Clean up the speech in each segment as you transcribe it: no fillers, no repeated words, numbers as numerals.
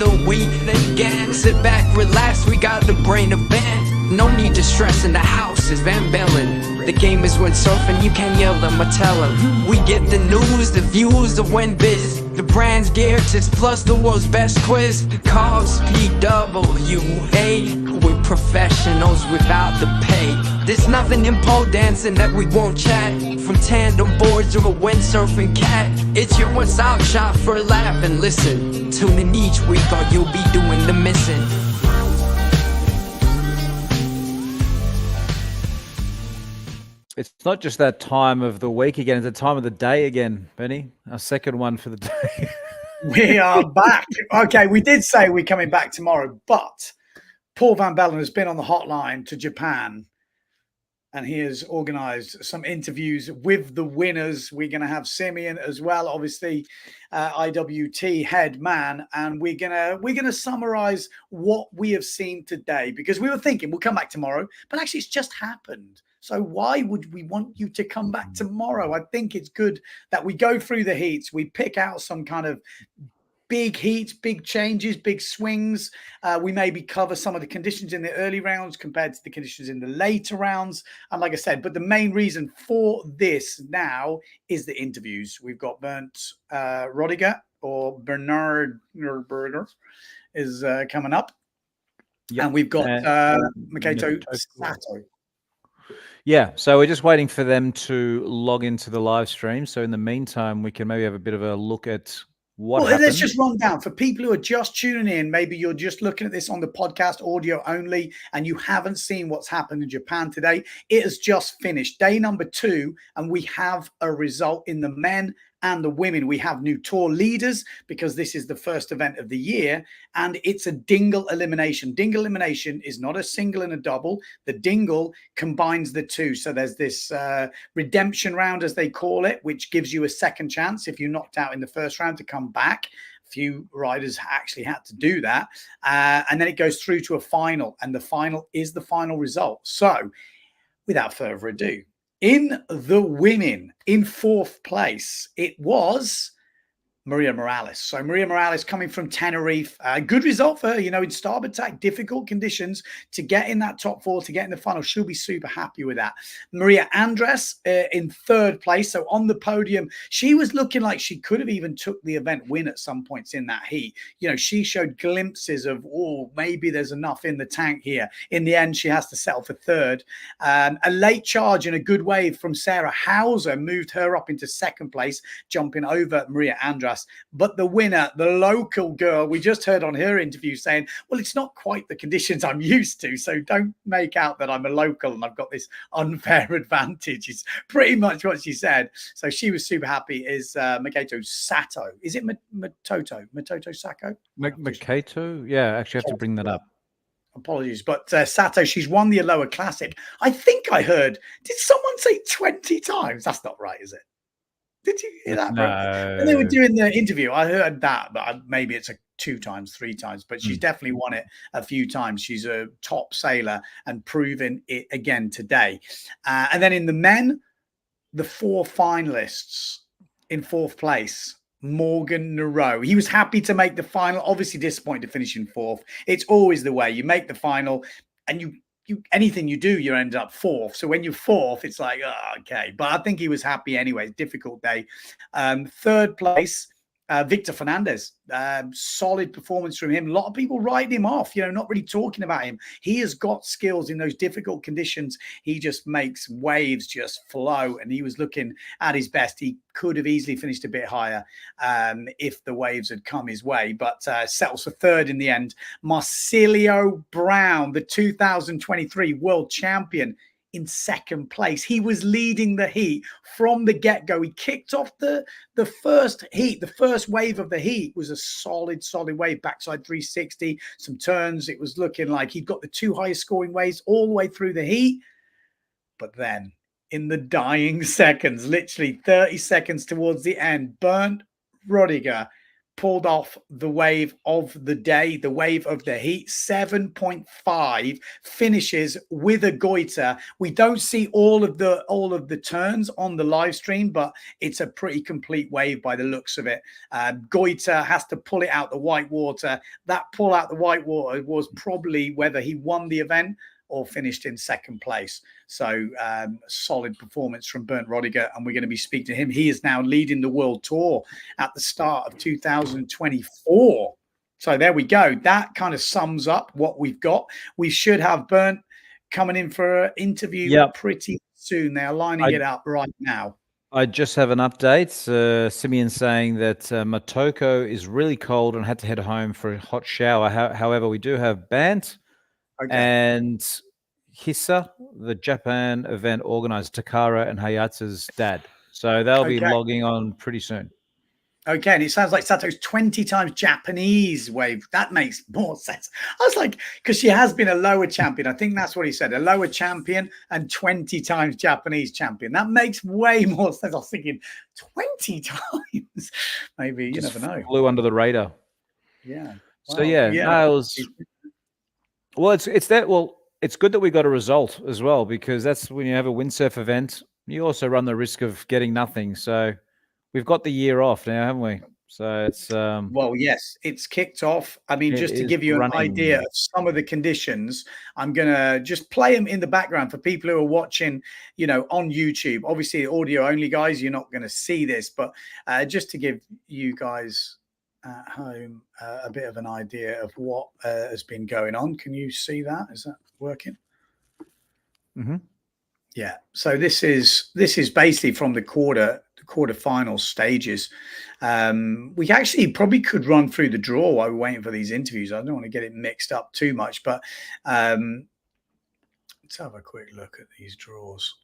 of the week again. Sit back, relax, we got the brain of band. No need to stress in the house, is Van Bellen. The game is windsurfing, you can't yell them or tell them. We get the news, the views, the win biz. The brand's gear tips plus the world's best quiz. Cause PWA, we're professionals without the pay. There's nothing in pole dancing that we won't chat. From tandem boards to a windsurfing cat. It's your one-stop shop for a laugh and listen. Tune in each week or you'll be doing the missing. It's not just that time of the week again, it's the time of the day again, Benny. Our second one for the day. We are back. Okay, we did say we're coming back tomorrow, but Paul Van Bellen has been on the hotline to Japan and he has organised some interviews with the winners. We're going to have Simeon as well, obviously, IWT head man, and we're gonna summarise what we have seen today, because we were thinking we'll come back tomorrow, but actually it's just happened. So why would we want you to come back tomorrow? I think it's good that we go through the heats. We pick out some kind of big heats, big changes, big swings. We maybe cover some of the conditions in the early rounds compared to the conditions in the later rounds. And like I said, but the main reason for this now is the interviews. We've got Bernd Roediger, or Bernard Nurburger, is coming up. Yep. And we've got Makoto Sato. Yeah, so we're just waiting for them to log into the live stream. So in the meantime, we can maybe have a bit of a look at what happened. Let's just run down for people who are just tuning in. Maybe you're just looking at this on the podcast audio only and you haven't seen what's happened in Japan today. It has just finished day number 2, and we have a result in the men and the women. We have new tour leaders because this is the first event of the year, and it's a dingle elimination. Dingle elimination is not a single and a double. The dingle combines the two. So there's this redemption round, as they call it, which gives you a second chance if you're knocked out in the first round to come back. Few riders actually had to do that. And then it goes through to a final, and the final is the final result. So without further ado, in the women, in 4th place, it was Maria Morales. So Maria Morales coming from Tenerife. Good result for her, you know, in starboard tack, difficult conditions to get in that top 4, to get in the final. She'll be super happy with that. Maria Andres in 3rd place. So on the podium, she was looking like she could have even took the event win at some points in that heat. You know, she showed glimpses of, oh, maybe there's enough in the tank here. In the end, she has to settle for 3rd. A late charge and a good wave from Sarah Hauser moved her up into 2nd place, jumping over Maria Andres. But the winner, the local girl, we just heard on her interview saying, well, it's not quite the conditions I'm used to, so don't make out that I'm a local and I've got this unfair advantage. It's pretty much what she said. So she was super happy. Is Makoto Sato. Is it Matoto Sako? Makoto? Yeah, actually have to bring that up. Apologies, but Sato, she's won the Aloha Classic. I think I heard, did someone say 20 times? That's not right, is it? Did you hear that? No. When they were doing the interview, I heard that, but maybe it's 2 times, 3 times, but she's definitely won it a few times. She's a top sailor and proven it again today. And then in the men, the 4 finalists in 4th place. Morgan Nero. He was happy to make the final, obviously disappointed to finish in 4th. It's always the way. You make the final and you anything you do, you end up 4th. So when you're 4th, it's like, oh, okay. But I think he was happy anyway. Difficult day. 3rd place, Victor Fernandez. Solid performance from him. A lot of people writing him off, you know, not really talking about him. He has got skills in those difficult conditions. He just makes waves just flow, and he was looking at his best. He could have easily finished a bit higher if the waves had come his way, but settles for 3rd in the end. Marcilio Brown, the 2023 world champion, in 2nd place. He was leading the heat from the get-go. He kicked off the first heat. The first wave of the heat was a solid wave, backside 360, some turns. It was looking like he'd got the 2 highest scoring waves all the way through the heat. But then in the dying seconds, literally 30 seconds towards the end, Bernd Roediger pulled off the wave of the day, the wave of the heat. 7.5 finishes with a goiter. We don't see all of the turns on the live stream, but it's a pretty complete wave by the looks of it. Goiter has to pull it out the white water. That pull out the white water was probably whether he won the event or finished in second place. So solid performance from Bernd Roediger, and we're going to be speaking to him. He is now leading the world tour at the start of 2024. So there we go. That kind of sums up what we've got. We should have Bernd coming in for an interview pretty soon. They are lining it up right now. I just have an update. Simeon saying that Motoko is really cold and had to head home for a hot shower. However, we do have Bernd and Hisa, the Japan event organizer, Takara and Hayata's dad. So they'll be logging on pretty soon. Okay, and it sounds like Sato's 20 times Japanese wave. That makes more sense. I was like, because she has been a lower champion. I think that's what he said, a lower champion and 20 times Japanese champion. That makes way more sense. I was thinking 20 times. Maybe, you never know. Flew under the radar. Yeah. So, nails. Well, it's good that we got a result as well, because that's when you have a windsurf event, you also run the risk of getting nothing. So we've got the year off now, haven't we? So it's well, yes, it's kicked off. I mean, just to give you an idea of some of the conditions, I'm gonna just play them in the background for people who are watching, on YouTube. Obviously, audio only, guys, you're not going to see this, but just to give you guys at home a bit of an idea of what has been going on. Can you see that? Is that working? Mm-hmm. Yeah. So this is basically from the quarterfinal stages. We actually probably could run through the draw while we're waiting for these interviews. I don't want to get it mixed up too much, but let's have a quick look at these draws.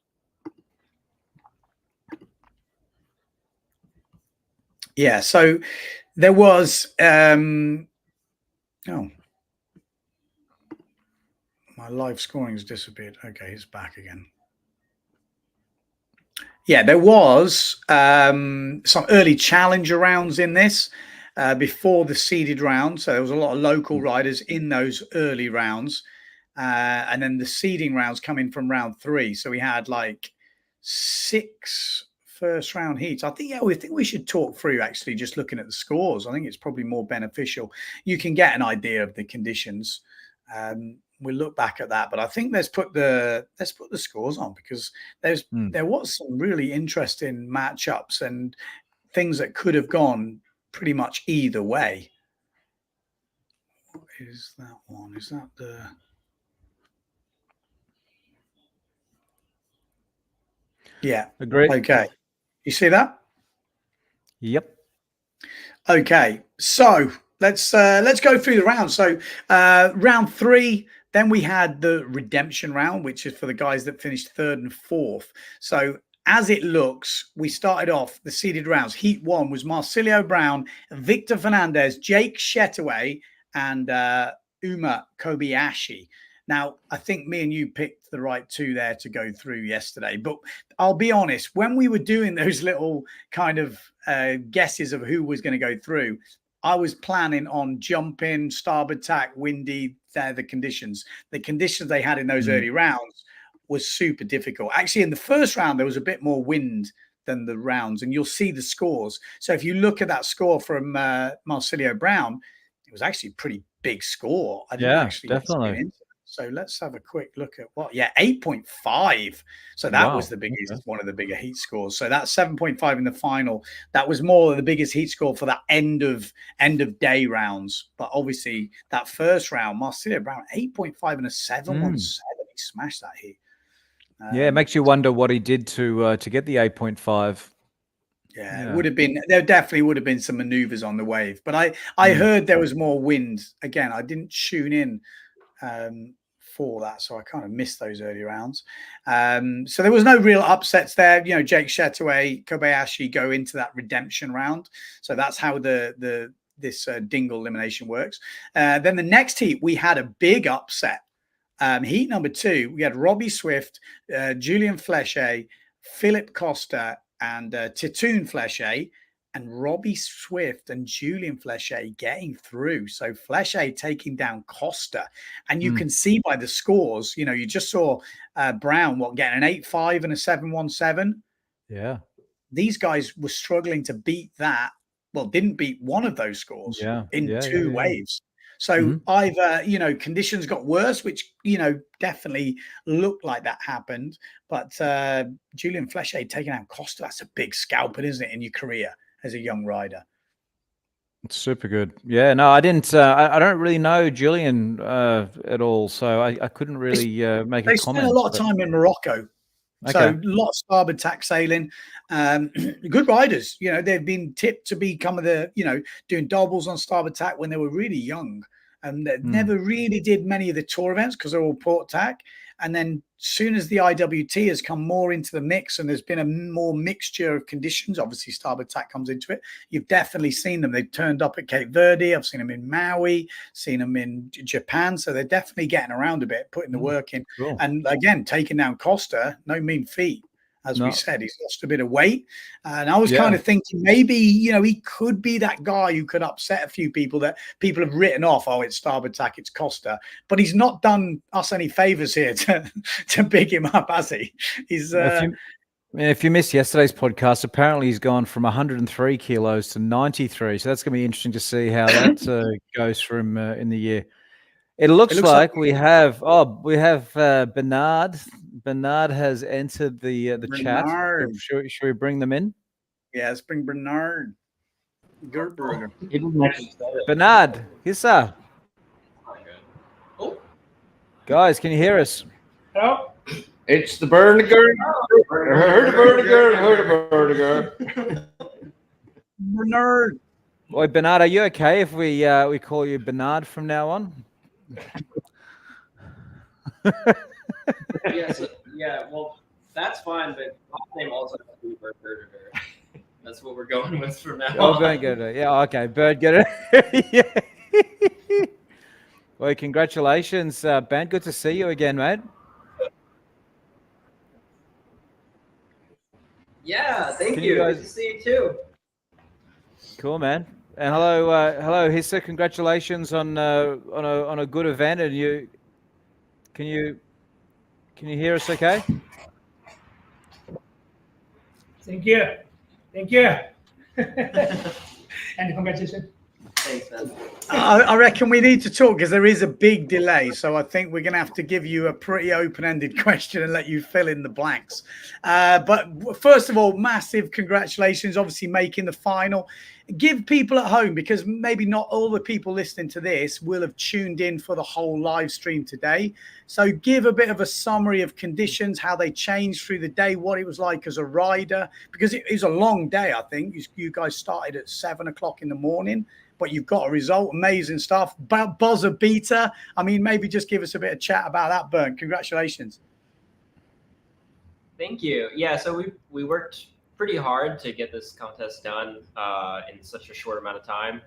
Yeah. So there was my live scoring has disappeared. Okay, it's back again. Yeah, there was some early challenger rounds in this before the seeded round. So there was a lot of local riders in those early rounds. And then the seeding rounds come in from round 3. So we had like 6 first round heats. I think we should talk through actually just looking at the scores. I think it's probably more beneficial. You can get an idea of the conditions. We'll look back at that, but I think let's put the scores on, because there was some really interesting matchups and things that could have gone pretty much either way. What is that one? Is that the? Yeah. Agree. Okay. You see that? Yep. Okay. So let's go through the rounds. So round 3. Then we had the redemption round, which is for the guys that finished 3rd and 4th. So as it looks, we started off the seeded rounds. Heat 1 was Marcilio Brown, Victor Fernandez, Jake Shetaway, and Uma Kobayashi. Now, I think me and you picked the right 2 there to go through yesterday. But I'll be honest, when we were doing those little kind of guesses of who was going to go through, I was planning on jumping, starboard tack, windy. They're the conditions. The conditions they had in those early rounds was super difficult. Actually, in the first round, there was a bit more wind than the rounds, and you'll see the scores. So if you look at that score from Marcilio Brown, it was actually a pretty big score. I didn't actually definitely. So let's have a quick look at 8.5. So that was the biggest, one of the bigger heat scores. So that's 7.5 in the final. That was more the biggest heat score for that end of day rounds. But obviously that first round, Marcilio Brown, 8.5 and a 7.17. He smashed that heat. It makes you wonder what he did to get the 8.5. Yeah, it would have been. There definitely would have been some maneuvers on the wave, but I heard there was more wind. Again, I didn't tune in for that, so I kind of missed those early rounds. So there was no real upsets there. Jake Shetaway, Kobayashi go into that redemption round. So that's how this dingle elimination works. Then the next heat, we had a big upset. Heat number 2, we had Robbie Swift, Julian Flechet, Philip Costa, and Titoon Flechet. and Robbie Swift and Julian Flechet getting through. So Flechet taking down Costa. And you can see by the scores, you know, you just saw Brown, getting an 8-5 and a 7-1-7. Yeah. These guys were struggling to beat that. Well, didn't beat one of those scores in two waves. So either, you know, conditions got worse, which, you know, definitely looked like that happened. But Julian Flechet taking out Costa, that's a big scalper, isn't it, in your career as a young rider? It's super good. Yeah, no, I didn't. I don't really know Julian at all, so I couldn't really make a comment. They spent a lot of time in Morocco. So Okay. a lot of starboard tack sailing, good riders. You know, they've been tipped to become you know, doing doubles on starboard tack when they were really young, and they never really did many of the tour events because they're all port tack. And then soon as the IWT has come more into the mix and there's been a more mixture of conditions, obviously starboard tack comes into it. You've definitely seen them. They've turned up at Cape Verde. I've seen them in Maui, seen them in Japan. So they're definitely getting around a bit, putting the work in. Cool. And again, taking down Costa, no mean feat. As we said, he's lost a bit of weight. And I was kind of thinking maybe, you know, he could be that guy who could upset a few people that people have written off. Oh, it's starboard tack, it's Costa. But he's not done us any favors here to big him up, has he? He's if you missed yesterday's podcast, apparently he's gone from 103 kilos to 93. So that's going to be interesting to see how that goes for him in the year. It looks like we have Bernard. Bernard has entered the chat. Should we bring them in? Yeah, let's bring Bernard. Gertberger. Bernard, Hisa. Guys, can you hear us? Hello? It's the Bernd. Bernd. Bernard. Boy, Bernard, are you okay if we call you Bernard from now on? Yeah, well, that's fine, but my name also has to be Roediger. That's what we're going with from now on. Bernd Gertberger. Yeah, okay, Bernd Gertberger. Yeah. Well, congratulations, Bernd. Good to see you again, mate. Yeah, thank you. Good to see you too. Cool, man. And hello, Hisa. Congratulations on a good event. And can you hear us? Okay. Thank you. And congratulations. Thanks, man. I reckon we need to talk because there is a big delay. So I think we're going to have to give you a pretty open-ended question and let you fill in the blanks. But first of all, massive congratulations, obviously making the final. Give people at home, because maybe not all the people listening to this will have tuned in for the whole live stream today. So give a bit of a summary of conditions, how they changed through the day, what it was like as a rider, because it was a long day. I think you guys started at 7 o'clock in the morning. But you've got a result, amazing stuff. Buzzer beater. I mean, maybe just give us a bit of chat about that, Bernd. Congratulations. Thank you. Yeah, so we worked pretty hard to get this contest done in such a short amount of time.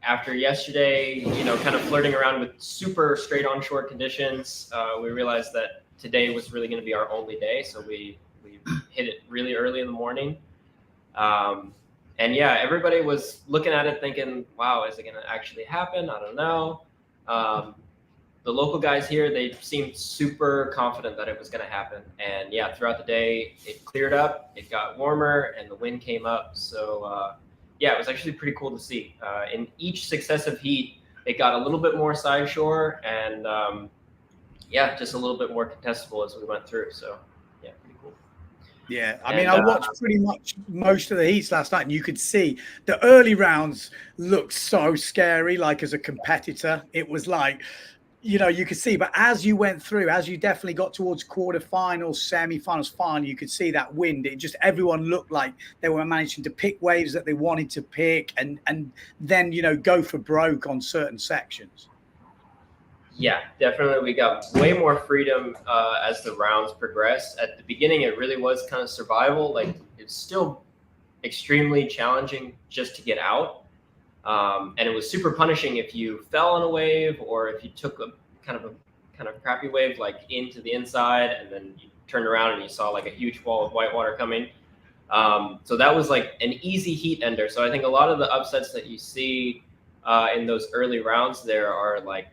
After yesterday, you know, kind of flirting around with super straight onshore conditions, we realized that today was really going to be our only day. So we hit it really early in the morning. And yeah, everybody was looking at it thinking, wow, is it going to actually happen? I don't know. The local guys here, they seemed super confident that it was going to happen. And yeah, throughout the day, it cleared up, it got warmer, and the wind came up. So yeah, it was actually pretty cool to see. In each successive heat, it got a little bit more side shore and yeah, just a little bit more contestable as we went through. So yeah, pretty cool. Yeah, I mean, I watched pretty much most of the heats last night, and you could see the early rounds looked so scary. Like as a competitor, it was like, you know, you could see. But as you went through, as you definitely got towards quarterfinals, semi-finals, final, you could see that wind. It just, everyone looked like they were managing to pick waves that they wanted to pick, and then, you know, go for broke on certain sections. Yeah, definitely. We got way more freedom as the rounds progressed. At the beginning, it really was kind of survival. Like, it's still extremely challenging just to get out. And it was super punishing if you fell on a wave, or if you took a kind of crappy wave, like into the inside, and then you turned around and you saw like a huge wall of white water coming. So that was like an easy heat ender. So I think a lot of the upsets that you see in those early rounds there are like,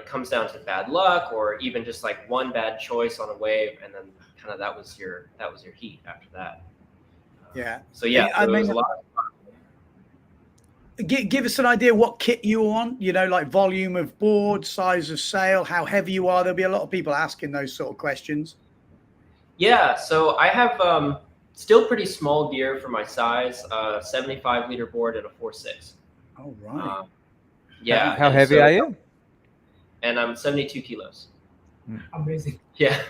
comes down to bad luck or even just like one bad choice on a wave, and then kind of that was your heat after that. Yeah. So yeah, I so it mean, was a lot. give us an idea what kit you're on, like volume of board, size of sail, how heavy you are. There'll be a lot of people asking those sort of questions. Yeah, so I have still pretty small gear for my size, 75-liter board and a 4.6. Oh, right. Yeah. How heavy are you? And I'm 72 kilos. Amazing. Yeah.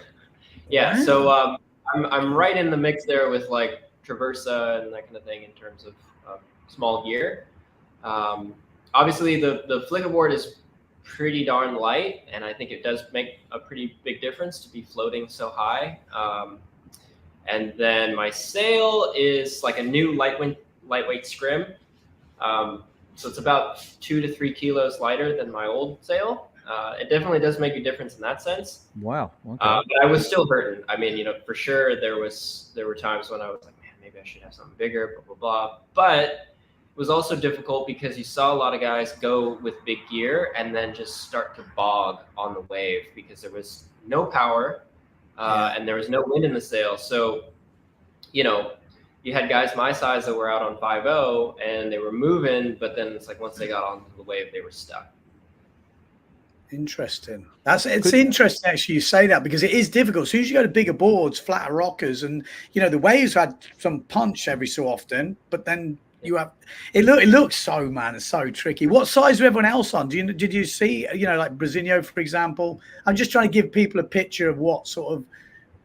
Yeah. Wow. So I'm right in the mix there with like Traversa and that kind of thing in terms of small gear. Obviously the Flicka board is pretty darn light, and I think it does make a pretty big difference to be floating so high. And then my sail is like a new lightweight scrim. So it's about 2 to 3 kilos lighter than my old sail. It definitely does make a difference in that sense. Wow. Okay. But I was still hurting. I mean, for sure there were times when I was like, man, maybe I should have something bigger, blah, blah, blah. But it was also difficult because you saw a lot of guys go with big gear and then just start to bog on the wave because there was no power and there was no wind in the sail. So, you had guys my size that were out on 5.0 and they were moving, but then it's like once they got onto the wave, they were stuck. Interesting. It's interesting actually you say that, because it is difficult. As soon as you go to bigger boards, flatter rockers, and the waves had some punch every so often, but then you have it looks so tricky. What size was everyone else on? Did you see like Brasinho, for example? I'm just trying to give people a picture of what sort of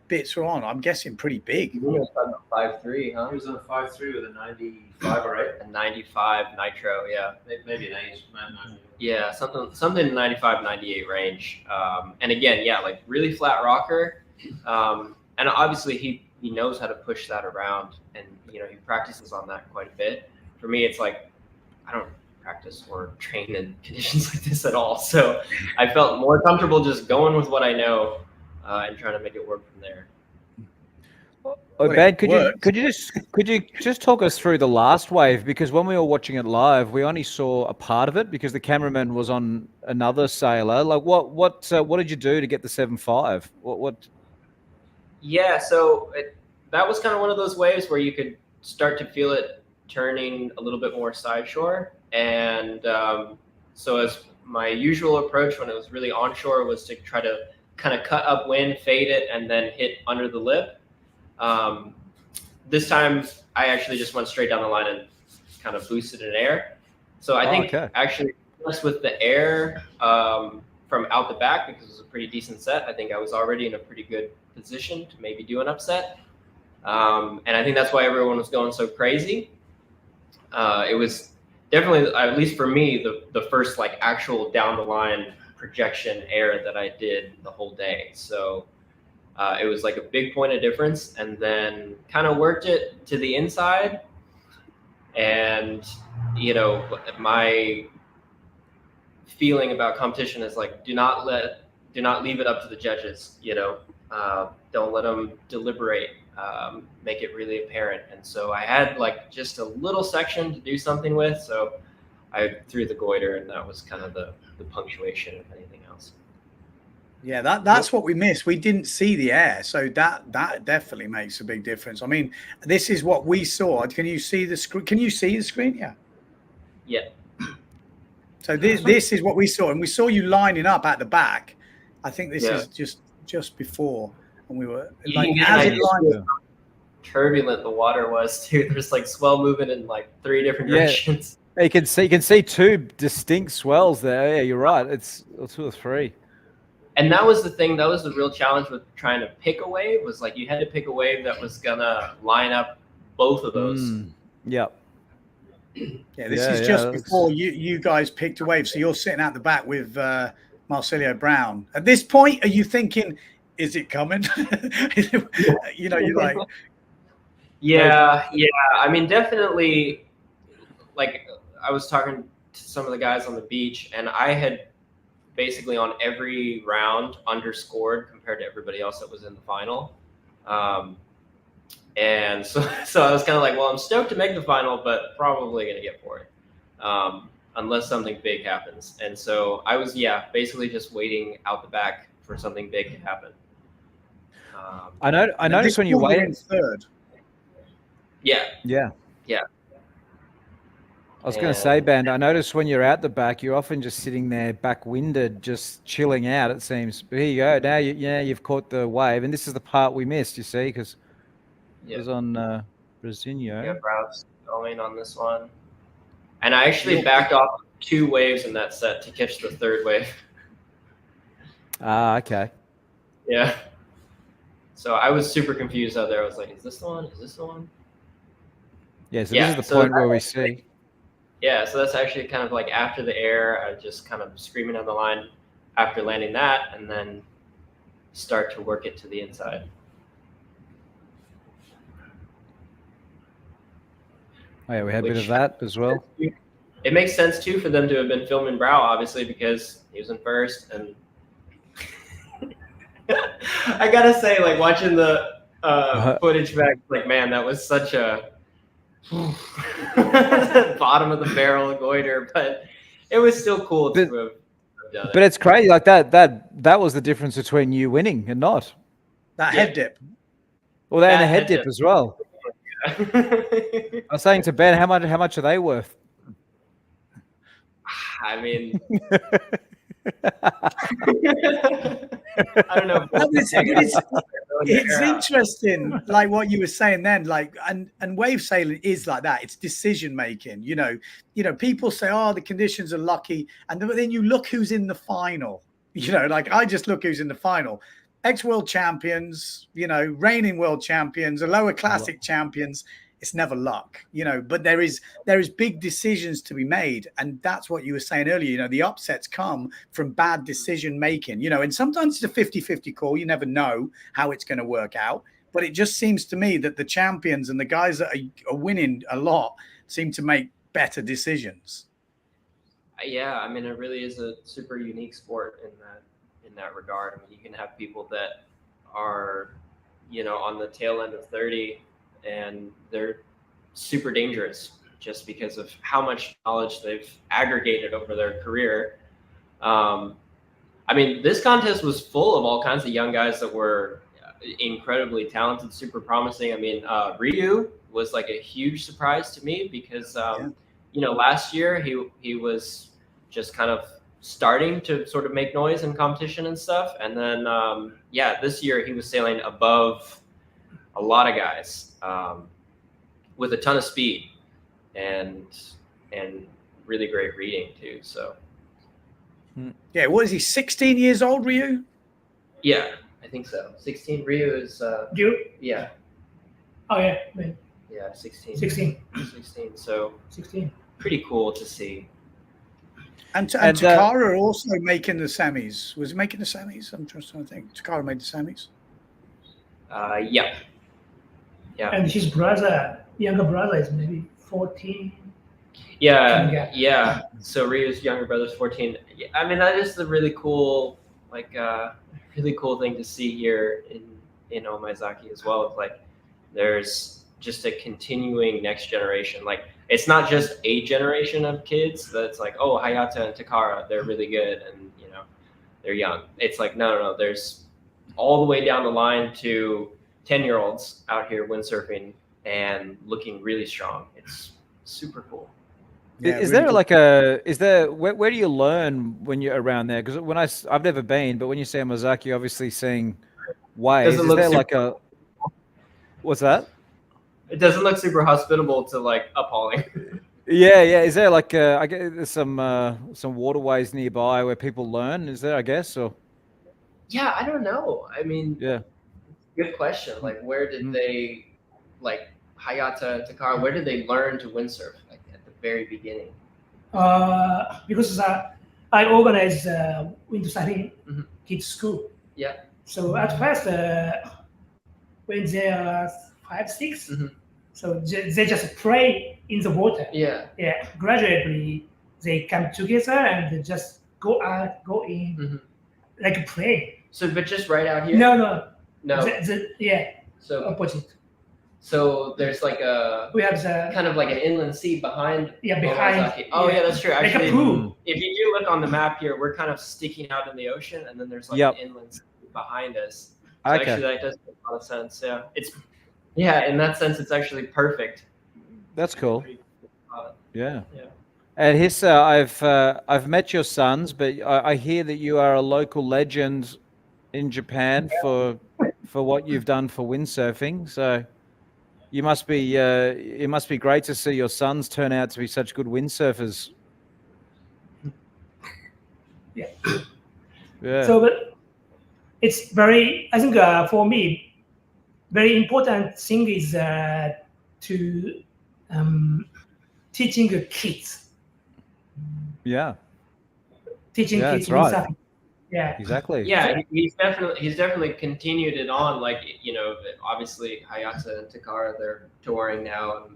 bits are on. I'm guessing pretty big. He was on a 5.3, huh? He was on a 5.3 with a 95 or 8. A 95 nitro, yeah. Maybe an 8. Yeah, something in 95, 98 range. And again, yeah, like really flat rocker. And obviously he knows how to push that around, and he practices on that quite a bit. For me, it's like I don't practice or train in conditions like this at all. So I felt more comfortable just going with what I know and trying to make it work from there. Oh, Bernd, could you just talk us through the last wave? Because when we were watching it live, we only saw a part of it because the cameraman was on another sailor. Like, what did you do to get the 7.5? What? Yeah, so that was kind of one of those waves where you could start to feel it turning a little bit more side shore, and so as my usual approach when it was really onshore was to try to kind of cut upwind, fade it, and then hit under the lip. This time I actually just went straight down the line and kind of boosted in air. So I think actually just with the air from out the back, because it was a pretty decent set, I think I was already in a pretty good position to maybe do an upset. And I think that's why everyone was going so crazy. It was definitely, at least for me, the first like actual down the line projection air that I did the whole day. So it was like a big point of difference, and then kind of worked it to the inside. And, my feeling about competition is like, do not leave it up to the judges, don't let them deliberate, make it really apparent. And so I had like just a little section to do something with. So I threw the goiter, and that was kind of the punctuation, if anything else. Yeah, that's what we missed. We didn't see the air, so that definitely makes a big difference. I mean, this is what we saw. Can you see the screen? Can you see the screen? Yeah. Yeah. So this is what we saw, and we saw you lining up at the back. I think this is just before, and we were like as it lined up. Turbulent the water was too. There's like swell moving in like 3 different directions. You can see 2 distinct swells there. Yeah, you're right. It's 2 or 3. And that was the thing. That was the real challenge with trying to pick a wave. Was like you had to pick a wave that was gonna line up both of those. Yep. Yeah, this is just before you guys picked a wave. So you're sitting at the back with Marcelo Brown. At this point, are you thinking, is it coming? You're like, yeah. I mean, definitely. Like I was talking to some of the guys on the beach, and I had basically on every round underscored compared to everybody else that was in the final. And so I was kind of like, well, I'm stoked to make the final, but probably going to get fourth, unless something big happens. And so I was, basically just waiting out the back for something big to happen. I noticed when you waited third. Yeah. I was going to say, Bernd, I noticed when you're out the back, you're often just sitting there back-winded, just chilling out, it seems. But here you go. Now, you've caught the wave. And this is the part we missed, you see, because it was on Brasinho. Yeah, Browns going on this one. And I actually backed off 2 waves in that set to catch the 3rd wave. Ah, okay. Yeah. So I was super confused out there. I was like, is this the one? Is this the one? Yeah, so this is the point where we see. Yeah, so that's actually kind of like after the air, I just kind of screaming on the line after landing that, and then start to work it to the inside. Oh, yeah, we had a bit of that as well. It makes sense, too, for them to have been filming Brow, obviously, because he was in first. And I got to say, like, watching the footage back, like, man, that was such a bottom of the barrel goiter, but it was still cool to have done it. But it's crazy, like that was the difference between you winning and not. That head dip. Well, and the head dip as well. I was saying to Ben, how much are they worth? I mean, I don't know. It's interesting, like what you were saying then, like, and wave sailing is like that. It's decision making. You know, people say, oh, the conditions are lucky, and then you look who's in the final. You know, like I just look who's in the final. Ex-world champions, you know, reigning world champions, lower classic champions. It's never luck, you know, but there is big decisions to be made. And that's what you were saying earlier. You know, the upsets come from bad decision making, you know, and sometimes it's a 50-50 call. You never know how it's going to work out. But it just seems to me that the champions and the guys that are winning a lot seem to make better decisions. Yeah, I mean, it really is a super unique sport in that regard. I mean, you can have people that are, you know, on the tail end of 30 and they're super dangerous just because of how much knowledge they've aggregated over their career. I mean, this contest was full of all kinds of young guys that were incredibly talented, super promising. I mean, Ryu was like a huge surprise to me because, you know, last year he was just kind of starting to sort of make noise in competition and stuff. And then, this year he was sailing above a lot of guys with a ton of speed and really great reading too. So yeah, what is he, 16 years old, Ryu? Yeah, I think so. 16. Ryu is you? Yeah. Oh yeah, man. Yeah, 16. 16. So 16. Pretty cool to see. And Takara also making the semis. Was he making the semis? I'm just trying to think. Takara made the semis. Yeah. And his younger brother is maybe 14. Yeah. So Ryu's younger brother's 14. I mean, that is the really cool, really cool thing to see here in Omaezaki as well. It's like there's just a continuing next generation. Like it's not just a generation of kids that's like, oh, Hayata and Takara, they're really good and you know they're young. It's like no. There's all the way down the line to 10-year-olds out here windsurfing and looking really strong. It's super cool. Yeah, is there cool. Where do you learn when you're around there? Because I've never been, but when you say Omaezaki, obviously seeing waves, is there like a, what's that? It doesn't look super hospitable to like appalling. Yeah. Is there like I guess there's some waterways nearby where people learn? Is there, I guess, or? Yeah, I don't know. I mean, yeah, good question. Like, where did they, like Hayata, Takara, where did they learn to windsurf? Like at the very beginning? Because I organize windsurfing kids school. Yeah. So at first, when they are 5, 6. So they just play in the water. Yeah. Gradually, they come together and they just go out, go in, like play. So, but just right out here? No. So opposite. So there's like a We have the kind of like an inland sea behind. behind. Omazaki. Oh yeah, that's true. Like Actually, a pool. if you do look on the map here, we're kind of sticking out in the ocean, and then there's like an inland sea behind us. So actually, that does make a lot of sense. Yeah, in that sense, it's actually perfect. That's cool. Yeah. Yeah. And Hisa, I've met your sons, but I hear that you are a local legend in Japan for what you've done for windsurfing. So you must be it must be great to see your sons turn out to be such good windsurfers. Yeah. Yeah. So, but it's very, I think for me, very important thing is to teaching the kids. Yeah. Teaching kids that's right. windsurfing. Yeah. Exactly. Yeah, he's definitely continued it on. Like, you know, obviously Hayata and Takara, they're touring now,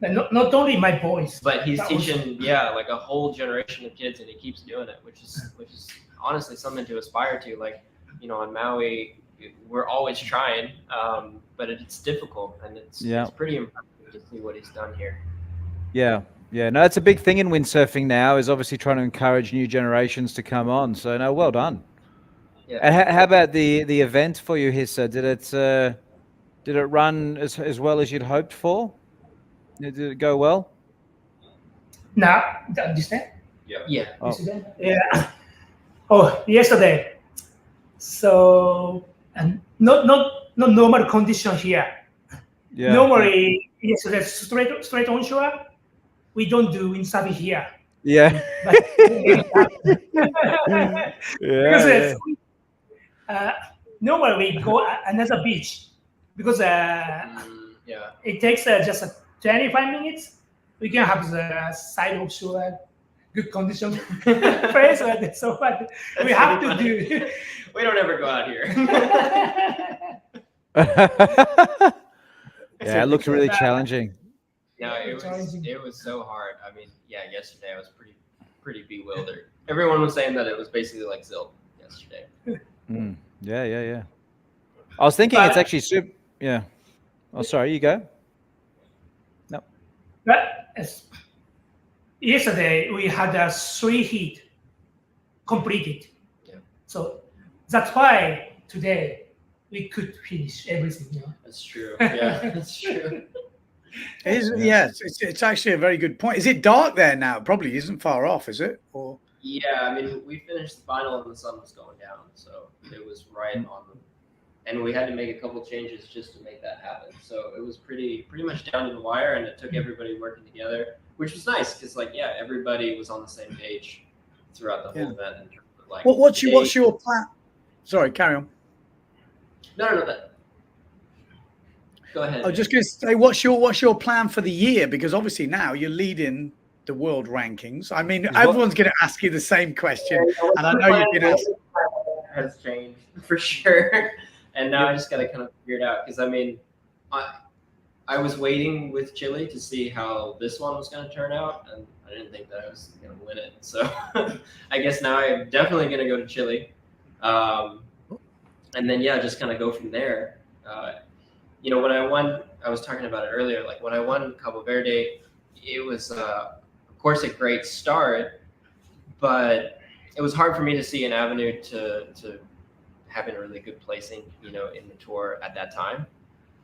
And not only my boys, but he's that teaching like a whole generation of kids, and he keeps doing it, which is honestly something to aspire to. Like, you know, on Maui, we're always trying, but it's difficult, and it's pretty impressive to see what he's done here. Yeah. Yeah, no, it's a big thing in windsurfing now, is obviously trying to encourage new generations to come on. So, no, well done. Yeah. And how about the event for you, Hisa? Did it run as well as you'd hoped for? Did it go well? Now, understand? Yeah. Oh. Yeah. Oh, yesterday. So, and not normal condition here. Yeah. Normally, yesterday straight onshore. We don't do windsurfing here. Yeah. But, Yeah. normally we go another beach because it takes just 25 minutes. We can have the side offshore, good condition place. So but we have to do. We don't ever go out here. Yeah, it looks really challenging. No, it was so hard. I mean, yeah, yesterday I was pretty bewildered. Everyone was saying that it was basically like Zilk yesterday. Yeah. I was thinking it's actually super. Yeah. Oh, sorry. You go. No. But yesterday we had 3 heat completed. Yeah. So that's why today we could finish everything. You know? That's true. Yeah, that's true. It's actually a very good point. Is it dark there now? It probably isn't far off, is it? Or yeah, I mean, we finished the final and the sun was going down, so it was right on them. And we had to make a couple changes just to make that happen. So it was pretty much down to the wire, and it took everybody working together, which was nice because, like, yeah, everybody was on the same page throughout the whole event. In terms of, like, what's your plan? Sorry, carry on. No. Go ahead. I was just going to say, what's your plan for the year? Because obviously now you're leading the world rankings. I mean, everyone's going to ask you the same question, and I know you've been asked. Has changed for sure, and now I just got to kind of figure it out because I mean, I was waiting with Chile to see how this one was going to turn out, and I didn't think that I was going to win it. So I guess now I'm definitely going to go to Chile, and then just kind of go from there. You know, when I won, I was talking about it earlier, like when I won Cabo Verde, it was, of course, a great start, but it was hard for me to see an avenue to having a really good placing, you know, in the tour at that time.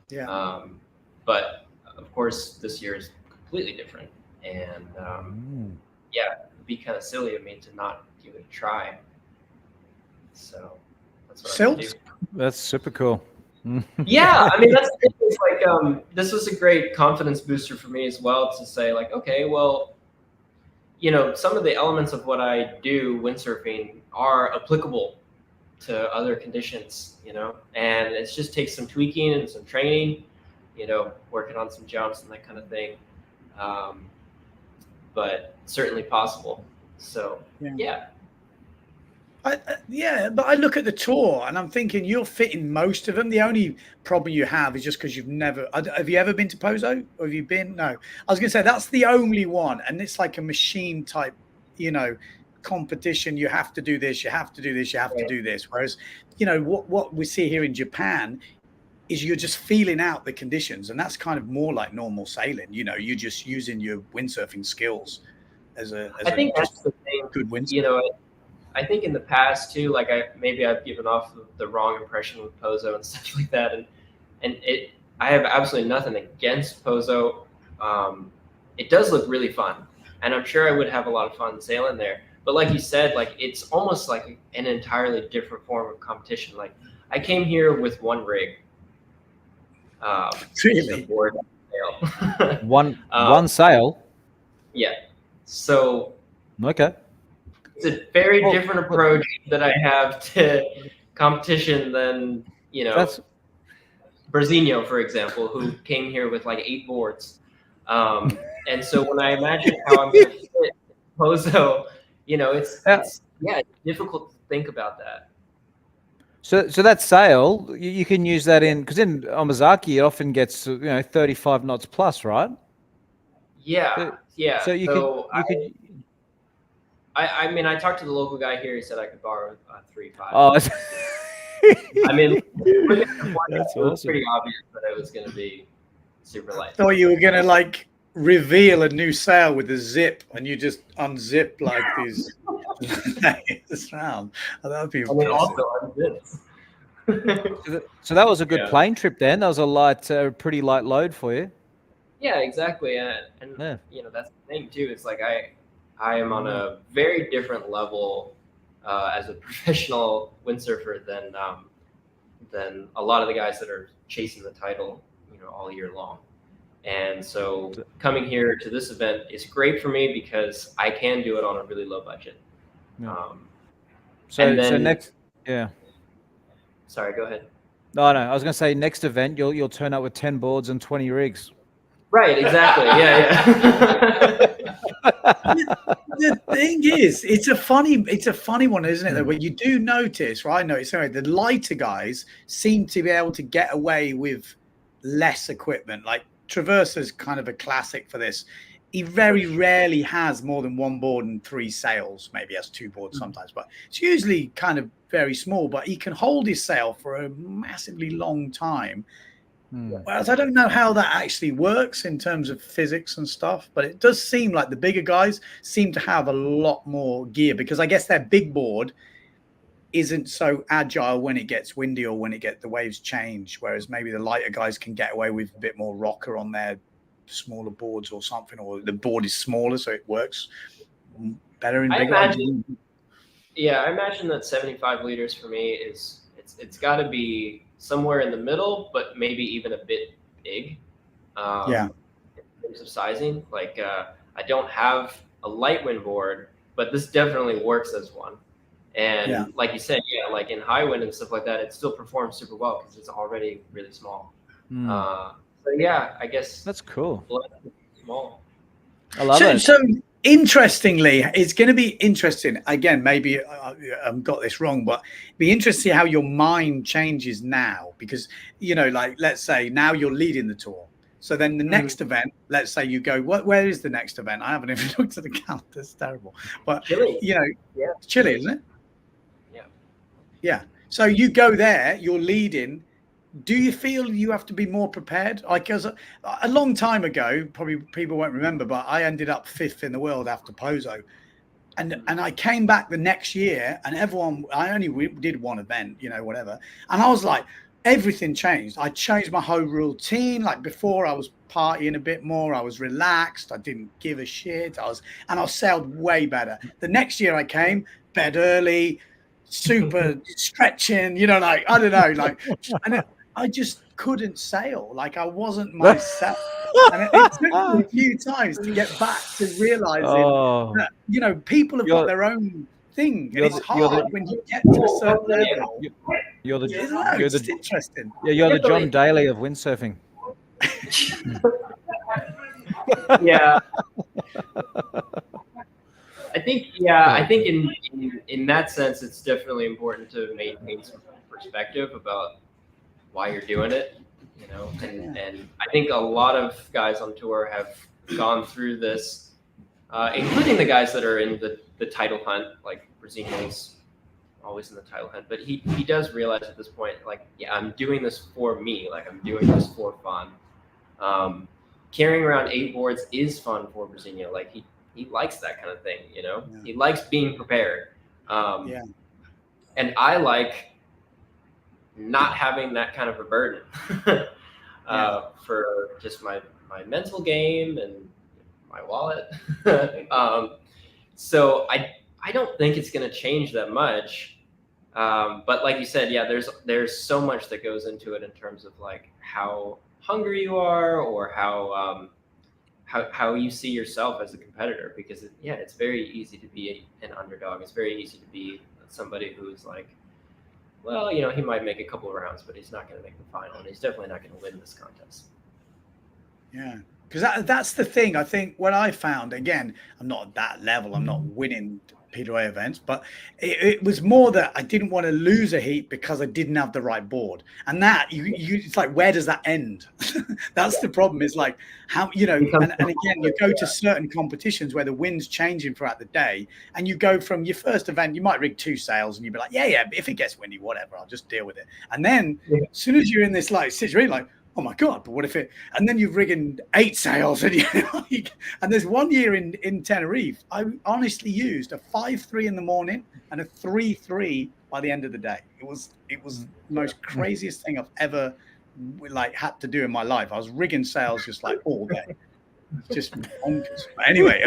Yeah. But of course, this year is completely different. And it'd be kind of silly of me to not give it a try. So that's what I'm gonna do. That's super cool. Yeah, I mean, that's the thing. It's like this was a great confidence booster for me as well to say, like, okay, well, you know, some of the elements of what I do windsurfing are applicable to other conditions, you know, and it just takes some tweaking and some training, you know, working on some jumps and that kind of thing, but certainly possible. So yeah. But I look at the tour and I'm thinking you're fitting most of them. The only problem you have is just because you've never. Have you ever been to Pozo? Or have you been? No. I was going to say that's the only one, and it's like a machine type, you know, competition. You have to do this. You have to do this. You have to do this. Whereas, you know, what we see here in Japan, is you're just feeling out the conditions, and that's kind of more like normal sailing. You know, you're just using your windsurfing skills as I think that's the thing. Good windsurfing. You know, I think in the past too, like I've given off the wrong impression with Pozo and stuff like that, and I have absolutely nothing against Pozo. It does look really fun, and I'm sure I would have a lot of fun sailing there. But like you said, like it's almost like an entirely different form of competition. Like I came here with one rig. Really? Board sail. One sail. Yeah. So. Okay. It's a very different approach that I have to competition than, you know, Berzinho, for example, who came here with like 8 boards. And so when I imagine how I'm going to fit Pozo, you know, it's difficult to think about that. So that sail, you can use that because in Omazaki it often gets 35 knots plus, right? Yeah, yeah. So you could. I mean, I talked to the local guy here. He said I could borrow 3.5. Oh, I mean, that's it was awesome. pretty obvious that it was going to be super light. Thought you were going to like reveal a new sail with a zip, and you just unzip like these round. Oh, that would be impressive. Also unzips. So that was a good plane trip then. That was a pretty light load for you. Yeah, exactly. And you know, that's the thing too. It's like I am on a very different level as a professional windsurfer than a lot of the guys that are chasing the title, you know, all year long. And so coming here to this event is great for me because I can do it on a really low budget. Yeah. So next, Sorry, go ahead. No, I was going to say next event you'll turn up with 10 boards and 20 rigs. Right, exactly. Yeah. The thing is, it's a funny one, isn't it? Though, where you do notice, right? I notice the lighter guys seem to be able to get away with less equipment. Like Traverser's kind of a classic for this. He very rarely has more than 1 board and 3 sails. Maybe has 2 boards sometimes, but it's usually kind of very small. But he can hold his sail for a massively long time. Whereas I don't know how that actually works in terms of physics and stuff, but it does seem like the bigger guys seem to have a lot more gear because I guess their big board isn't so agile when it gets windy or when the waves change. Whereas maybe the lighter guys can get away with a bit more rocker on their smaller boards or something, or the board is smaller so it works better in bigger. I imagine that 75 liters for me it's got to be somewhere in the middle, but maybe even a bit big. In terms of sizing, like I don't have a light wind board, but this definitely works as one. And like you said, like in high wind and stuff like that, it still performs super well because it's already really small. So I guess that's cool. Small. I love it. So interestingly, it's going to be interesting. Again, maybe I've got this wrong, but be interesting how your mind changes now because, you know, like let's say now you're leading the tour. So then the next event, let's say you go, where is the next event? I haven't even looked at the calendar. It's terrible. But, Chile. You know, it's Chile, isn't it? Yeah. Yeah. So you go there, you're leading. Do you feel you have to be more prepared? Because a long time ago, probably people won't remember, but I ended up 5th in the world after Pozo. And I came back the next year and I only did 1 event, you know, whatever. And I was like, everything changed. I changed my whole routine. Like before I was partying a bit more. I was relaxed. I didn't give a shit. I sailed way better. The next year I came, bed early, super stretching, you know, like, I don't know, like, and I just couldn't sail. Like I wasn't myself. And it took me a few times to get back to realizing that, you know, people have got their own thing. And it's hard when you get to a certain level. It's interesting. Yeah, you're the John Daly of windsurfing. Yeah. I think in that sense, it's definitely important to maintain some perspective about why you're doing it, you know, and I think a lot of guys on tour have gone through this, including the guys that are in the title hunt, like Brazilians always in the title hunt, but he does realize at this point, like, yeah, I'm doing this for me. Like, I'm doing this for fun. Carrying around 8 boards is fun for Virginia. Like, he likes that kind of thing, you know? Yeah. He likes being prepared. Yeah. And I like not having that kind of a burden for just my mental game and my wallet. So I don't think it's going to change that much. But like you said, yeah, there's so much that goes into it in terms of like how hungry you are, or how you see yourself as a competitor, because it's very easy to be an underdog. It's very easy to be somebody who's like, well, you know, he might make a couple of rounds, but he's not going to make the final, and he's definitely not going to win this contest. Yeah, because that's the thing. I think what I found, again, I'm not at that level. I'm not winning PWA events, but it was more that I didn't want to lose a heat because I didn't have the right board. And that it's like, where does that end? That's the problem. Is like how, you know, and again, you go to certain competitions where the wind's changing throughout the day, and you go from your first event, you might rig 2 sails and you'd be like, yeah, if it gets windy, whatever, I'll just deal with it. And then as soon as you're in this like situation, like, oh my God, but what if it, and then you've rigging 8 sails, and and there's one year in Tenerife, I honestly used a 5-3 in the morning and a 3-3 by the end of the day. It was the most craziest thing I've ever like had to do in my life. I was rigging sails just like all day. Just bonkers. But anyway,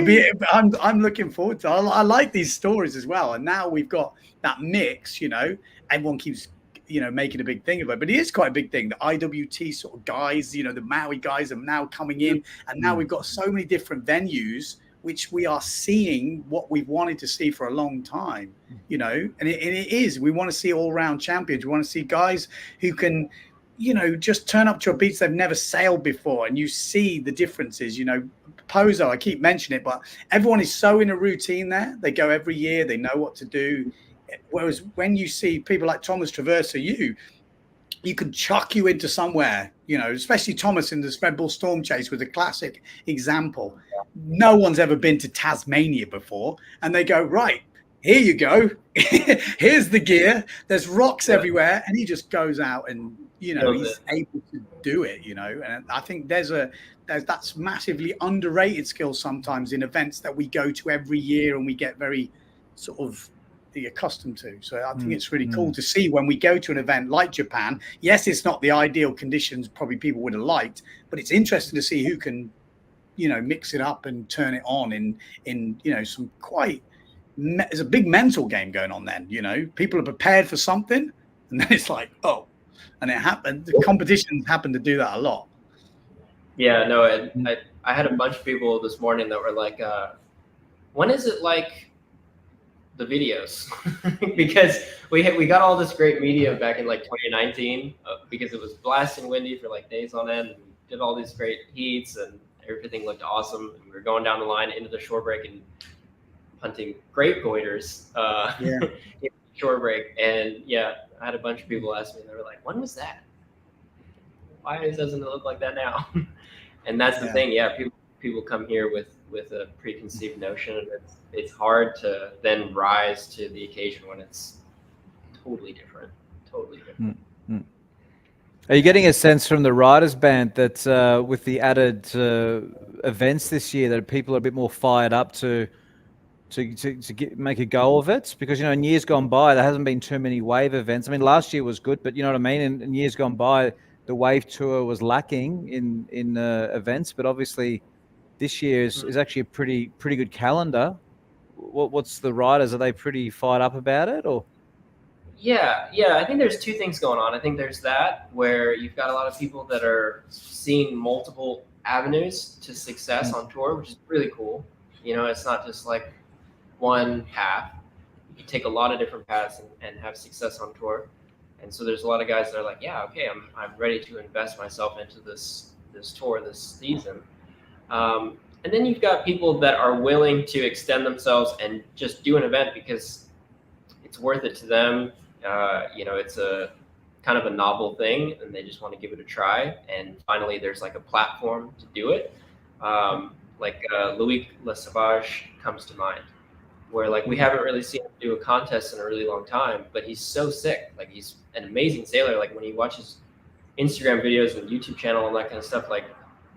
I'm looking forward to. I like these stories as well, and now we've got that mix. You know, everyone keeps, you know, making a big thing of it, but it is quite a big thing. The IWT sort of guys, you know, the Maui guys are now coming in, and now we've got so many different venues, which we are seeing what we've wanted to see for a long time, you know, and it is, we want to see all-round champions. We want to see guys who can, you know, just turn up to a beach they've never sailed before, and you see the differences. You know, Pozo, I keep mentioning it, but everyone is so in a routine there. They go every year, they know what to do. Whereas when you see people like Thomas Traversa, you can chuck you into somewhere, you know, especially Thomas in the Red Bull Storm Chase was a classic example. No one's ever been to Tasmania before, and they go, right, here you go. Here's the gear. There's rocks everywhere. And he just goes out and, you know, he's able to do it, you know. And I think that's massively underrated skill sometimes in events that we go to every year and we get very sort of accustomed to. So I think it's really cool to see when we go to an event like Japan. Yes, it's not the ideal conditions probably people would have liked, but it's interesting to see who can, you know, mix it up and turn it on in you know, some quite, there's a big mental game going on then, you know, people are prepared for something, and then it's like, oh, and it happened. The competitions happen to do that a lot. Yeah, no, I had a bunch of people this morning that were like, when is it like the videos? Because we got all this great media back in like 2019 because it was blasting windy for like days on end. We did all these great heats and everything looked awesome. And we were going down the line into the shore break and hunting great goiters in the shore break. And yeah, I had a bunch of people ask me, and they were like, when was that? Why doesn't it look like that now? And that's the thing. Yeah, people come here with a preconceived notion, and it's hard to then rise to the occasion when it's totally different. Are you getting a sense from the riders band that with the added events this year that people are a bit more fired up to make a go of it? Because, you know, in years gone by, there hasn't been too many wave events. I mean, last year was good, but you know what I mean? In years gone by, the wave tour was lacking in events, but obviously this year is actually a pretty good calendar. What's the riders? Are they pretty fired up about it, or? Yeah. I think there's 2 things going on. I think there's that where you've got a lot of people that are seeing multiple avenues to success on tour, which is really cool. You know, it's not just like one path. You can take a lot of different paths and have success on tour. And so there's a lot of guys that are like, yeah, okay, I'm ready to invest myself into this tour this season. And then you've got people that are willing to extend themselves and just do an event because it's worth it to them. You know, it's a kind of a novel thing, and they just want to give it a try. And finally, there's like a platform to do it. Like Louis Le Sauvage comes to mind. where like we haven't really seen him do a contest in a really long time, but he's so sick. Like he's an amazing sailor. Like when he watches Instagram videos and YouTube channel and that kind of stuff, like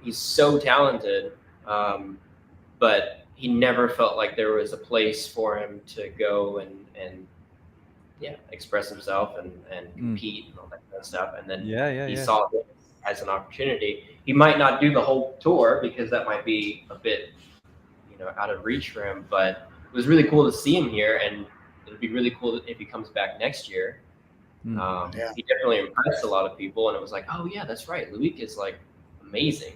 he's so talented. But he never felt like there was a place for him to go and express himself and compete and all that kind of stuff. And then he saw this as an opportunity. He might not do the whole tour because that might be a bit, out of reach for him, but it was really cool to see him here, and it'd be really cool if he comes back next year. He definitely impressed a lot of people, and it was like, oh yeah, that's right. Luik is like amazing.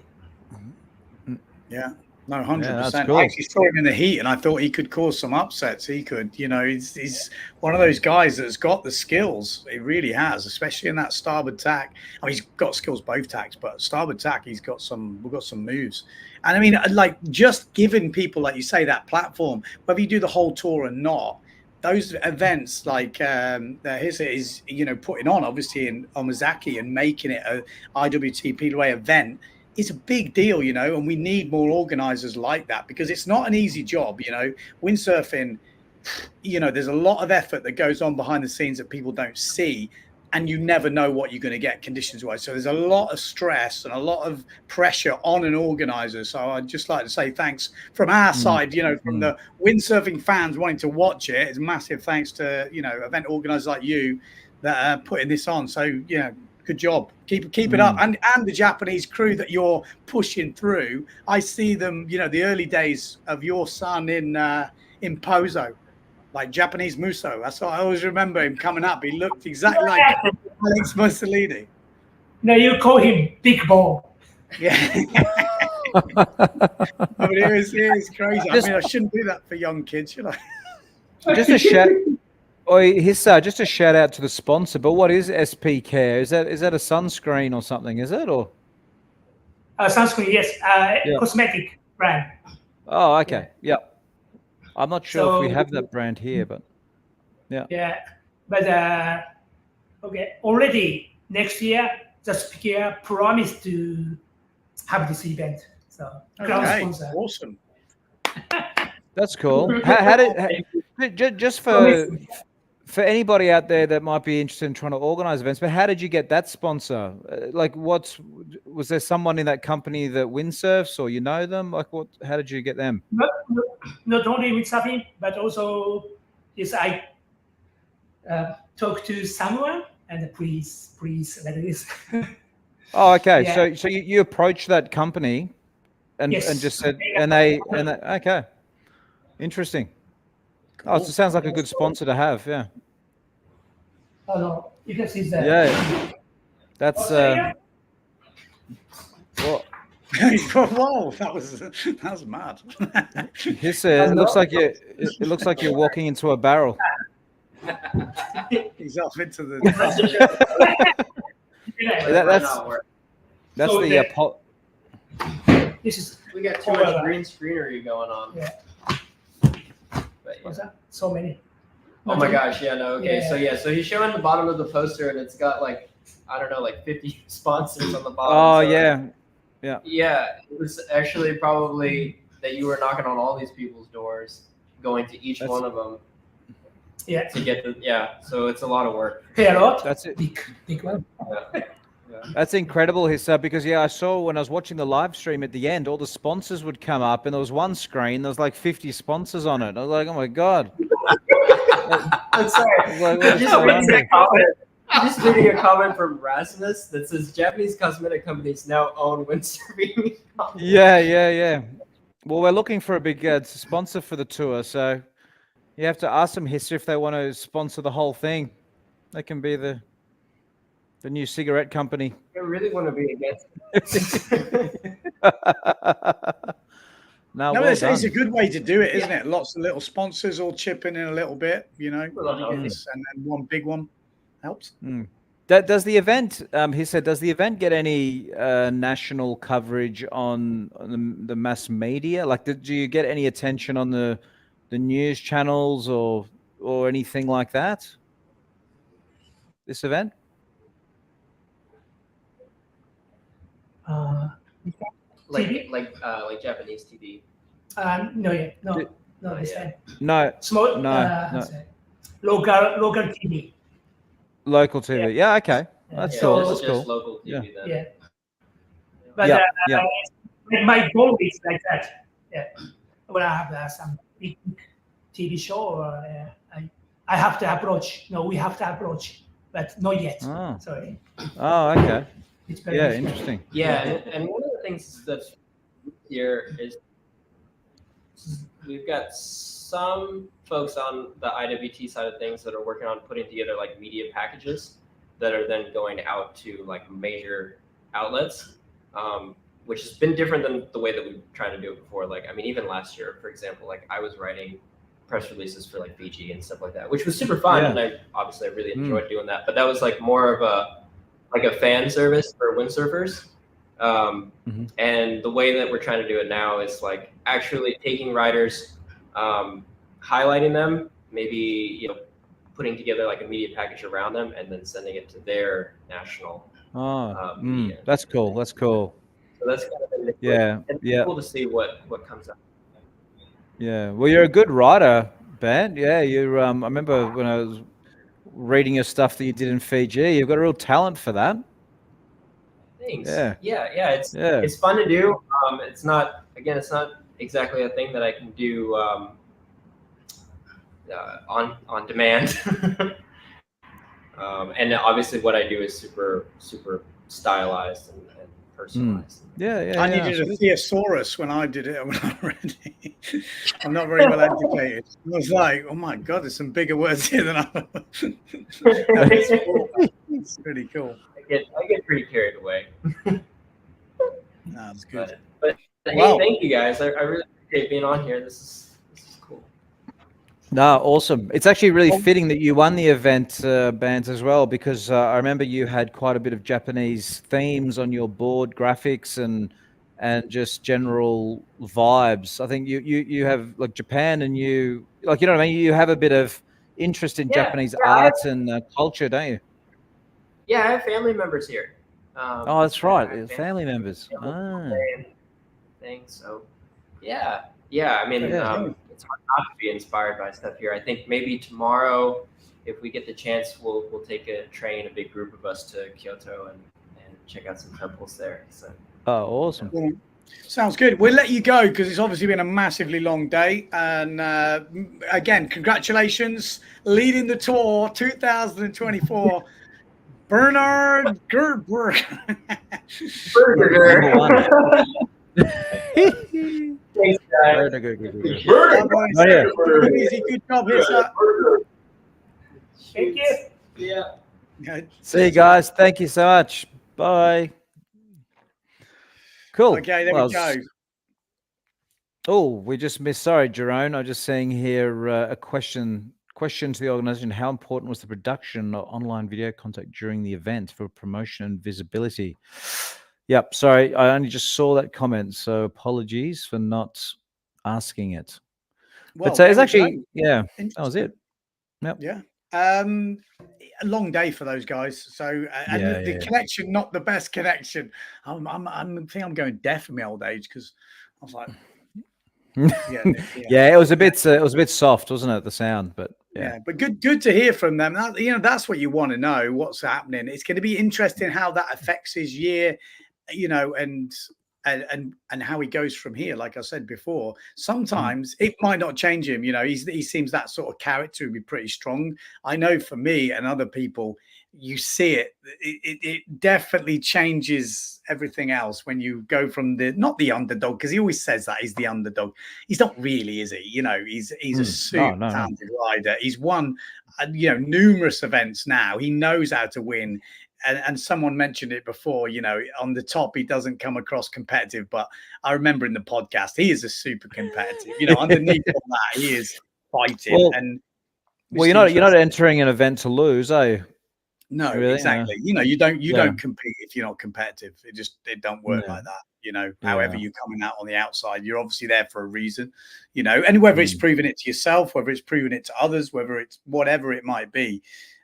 Yeah. No, 100%. Yeah, cool. I actually saw him in the heat, and I thought he could cause some upsets. He could, he's one of those guys that's got the skills. He really has, especially in that starboard tack. I mean, he's got skills both tacks, but starboard tack, we've got some moves. And I mean, like just giving people, like you say, that platform, whether you do the whole tour or not, those events like Hisa is, putting on obviously in Omazaki and making it a IWT PWA event. It's a big deal, and we need more organizers like that because it's not an easy job, Windsurfing, there's a lot of effort that goes on behind the scenes that people don't see, and you never know what you're going to get conditions wise. So there's a lot of stress and a lot of pressure on an organizer. So I'd just like to say thanks from our side, from the windsurfing fans wanting to watch it. It's massive thanks to, event organizers like you that are putting this on. So, good job. Keep it up. And the Japanese crew that you're pushing through. I see them, the early days of your son in Pozo, like Japanese Muso. That's what I always remember him coming up. He looked exactly like Alex Mussolini. No, you call him Big Ball. Yeah. But it was crazy. I mean, I shouldn't do that for young kids, should I? Just a shout. Hisa, just a shout out to the sponsor. But what is SP Care? Is that a sunscreen or something? Is it or sunscreen? Yes, cosmetic brand. Oh, okay. Yeah. I'm not sure if we have that brand here, but yeah. Yeah, but okay. Already next year, the speaker promised to have this event. So sponsor. Awesome. That's cool. Just for anybody out there that might be interested in trying to organize events, but how did you get that sponsor? Like, was there someone in that company that windsurfs, or them? Like, how did you get them? Not only windsurfing, but also I talk to someone and please like this. Oh, okay. Yeah. So you approached that company and just said, and they okay, interesting. Cool. Oh, so it sounds like a good sponsor to have. Yeah. Oh no, you can see that. Yeah. That's well. Whoa, that was mad. It looks like you're walking into a barrel. He's off into the. That's This is. We got too much green screenery going on. Yeah. What's that? So many. Oh my gosh, yeah, no, okay. Yeah. So he's showing the bottom of the poster and it's got like 50 sponsors on the bottom. Oh, so yeah. Yeah, it was actually probably that you were knocking on all these people's doors, going to each one of them. Yeah. To get so it's a lot of work. Pay a lot. That's it. Big one. Yeah. That's incredible, Hisa, because I saw when I was watching the live stream at the end, all the sponsors would come up, and there was one screen, there was like 50 sponsors on it. I was like, oh my god. I'm sorry. Just reading a comment from Rasmus that says Japanese cosmetic companies now own windsurfing. Yeah. Well, we're looking for a big sponsor for the tour, so you have to ask them, Hisa, if they want to sponsor the whole thing. They can be the new cigarette company. I really want to be against it. It's a good way to do it, isn't it? Lots of little sponsors all chipping in a little bit, and then one big one helps. Does the event, he said, does the event get any national coverage on the mass media? Like, do you get any attention on the news channels or anything like that? This event? Like Japanese TV. No. No, this time. No. Small. No. Local TV. Local TV. Yeah. Okay. Yeah. That's Yeah, cool. just, That's just cool. local TV then. Yeah. But Yeah. my goal is like that. Yeah. When I have some big TV show, I have to approach. No, we have to approach, but not yet. Oh. Sorry. Oh, okay. It's very Yeah, difficult. interesting. Yeah, and one of the things that's here is we've got some folks on the IWT side of things that are working on putting together like media packages that are then going out to like major outlets, which has been different than the way that we've tried to do it before. Like, I mean, even last year, for example, like I was writing press releases for like Fiji and stuff like that, which was super fun. Yeah. And I really enjoyed doing that, but that was like more of a fan service for windsurfers. And the way that we're trying to do it now is like actually taking riders, highlighting them, maybe, putting together like a media package around them and then sending it to their national media. That's cool. That's cool. So that's kind of been Yeah. cool to see what comes out. Yeah. Well, you're a good writer, Bernd. Yeah. You. I remember when I was reading your stuff that you did in Fiji. You've got a real talent for that. Thanks. Yeah. Yeah. It's fun to do. It's not exactly a thing that I can do on demand. And obviously, what I do is super stylized and personalized. Yeah. I needed a thesaurus when I did it. When I read it. I'm not very well educated. I was like, oh my god, there's some bigger words here than I. It's pretty cool. I get pretty carried away. That's good. But hey, thank you guys. I really appreciate being on here. This is cool. No, awesome. It's actually really fitting that you won the event, Bernd, as well, because I remember you had quite a bit of Japanese themes on your board, graphics and just general vibes. I think you have like Japan, and you like, you know what I mean? You have a bit of interest in Japanese art and culture, don't you? Yeah, I have family members here. Oh, that's right. Family members. Things. So, yeah. I mean, it's hard not to be inspired by stuff here. I think maybe tomorrow, if we get the chance, we'll take a train, a big group of us, to Kyoto and check out some temples there. So. Oh, awesome. Yeah. Sounds good. We'll let you go because it's obviously been a massively long day. And again, congratulations, leading the tour 2024. Bernard Gerber. Thanks, guys. Good job, Hisa. Thank you. Yeah. See you guys. Thank you so much. Bye. Cool. Okay, there we go. Oh, we just missed. Sorry, Jerome. I'm just saying here a question to the organization: how important was the production of online video content during the event for promotion and visibility? Yep. Sorry, I only just saw that comment, so apologies for not asking it. Well, but it's actually that was it. Yep. Yeah. A long day for those guys. So and the connection, not the best connection. I think I'm going deaf in my old age because I was like, it was a bit soft, wasn't it, the sound? But but good to hear from them. That's what you want to know, what's happening. It's going to be interesting how that affects his year, and how he goes from here. Like I said before, sometimes it might not change him. He seems that sort of character to be pretty strong. I know for me and other people, you see it definitely changes everything else when you go from not the underdog, because he always says that he's the underdog. He's not really, is he? He's a super talented rider. He's won numerous events now. He knows how to win. And someone mentioned it before, on the top, he doesn't come across competitive, but I remember in the podcast, he is a super competitive, underneath all that, he is fighting. You're not entering an event to lose, are you? No, really? Exactly. You don't compete if you're not competitive. It don't work like that. However you're coming out on the outside, you're obviously there for a reason, and whether it's proving it to yourself, whether it's proving it to others, whether it's whatever it might be.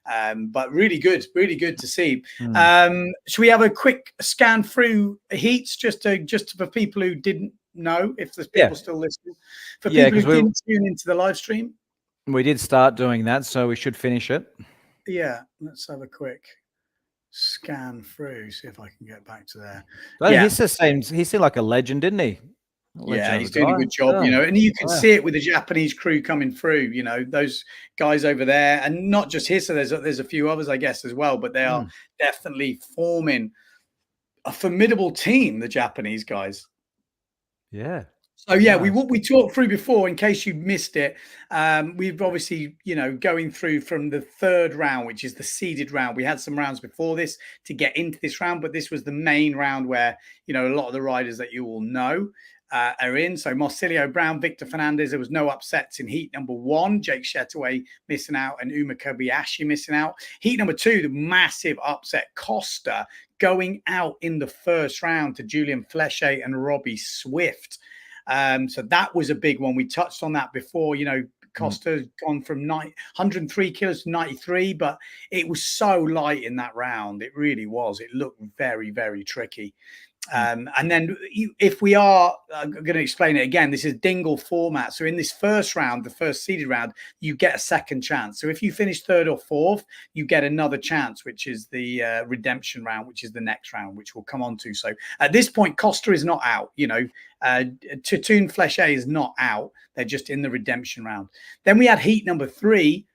But really good to see. Should we have a quick scan through heats just for people who didn't know if there's people still listening? For Yeah, people who 'cause didn't tune into the live stream, we did start doing that, so we should finish it. yeah, let's have a quick scan through, see if I can get back to there. But Yeah. he seemed like a legend, didn't he? Yeah, he's doing a good job, you know, and you can see it with the Japanese crew coming through, you know, those guys over there, and not just Hisa, there's a few others, I guess, as well, but they are definitely forming a formidable team, the Japanese guys. Yeah. So yeah, we talked through before, in case you missed it. We've obviously, you know, going through from the third round, which is the seeded round. We had some rounds before this to get into this round, but this was the main round where, you know, a lot of the riders that you all know are in. So Marsilio Brown, Victor Fernandez. There was no upsets in heat number 1. Jake Shetaway missing out and Uma Kobayashi missing out. Heat number 2, the massive upset, Costa going out in the first round to Julian Flechet and Robbie Swift. So that was a big one. We touched on that before. You know, Costa's gone from 103 kilos to 93, but it was so light in that round. It really was. It looked very, very tricky. And then if we are going to explain it again, this is dingle format. So in this first round, the first seeded round, you get a second chance. So if you finish 3rd or 4th, you get another chance, which is the redemption round, which is the next round, which we'll come on to. So at this point, Costa is not out, you know, Tatoon Flechet is not out. They're just in the redemption round. Then we had heat number 3.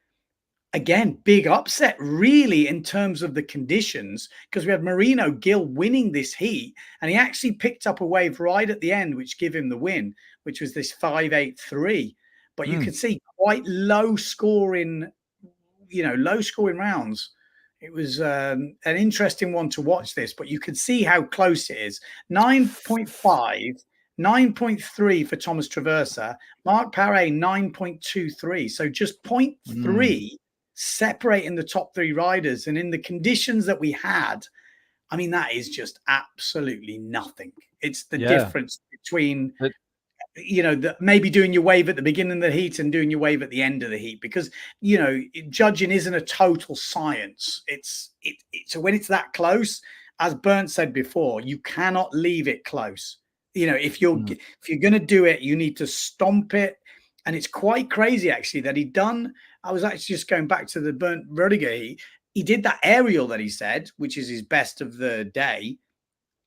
Again, big upset, really, in terms of the conditions, because we had Marino Gill winning this heat, and he actually picked up a wave right at the end, which gave him the win, which was this 5.83. But you can see quite low scoring, you know, low scoring rounds. It was an interesting one to watch this, but you can see how close it is. 9.5. 9.3 for Thomas Traversa, Mark Paré 9.23. So just 0.3 separating the top 3 riders. And in the conditions that we had, I mean, that is just absolutely nothing. It's the difference between, you know, maybe doing your wave at the beginning of the heat and doing your wave at the end of the heat, because, you know, judging isn't a total science. So when it's that close, as Bernd said before, you cannot leave it close. You know, if you're going to do it, you need to stomp it. And it's quite crazy, actually, that I was actually just going back to the Bernd Roediger. He did that aerial that he said, which is his best of the day,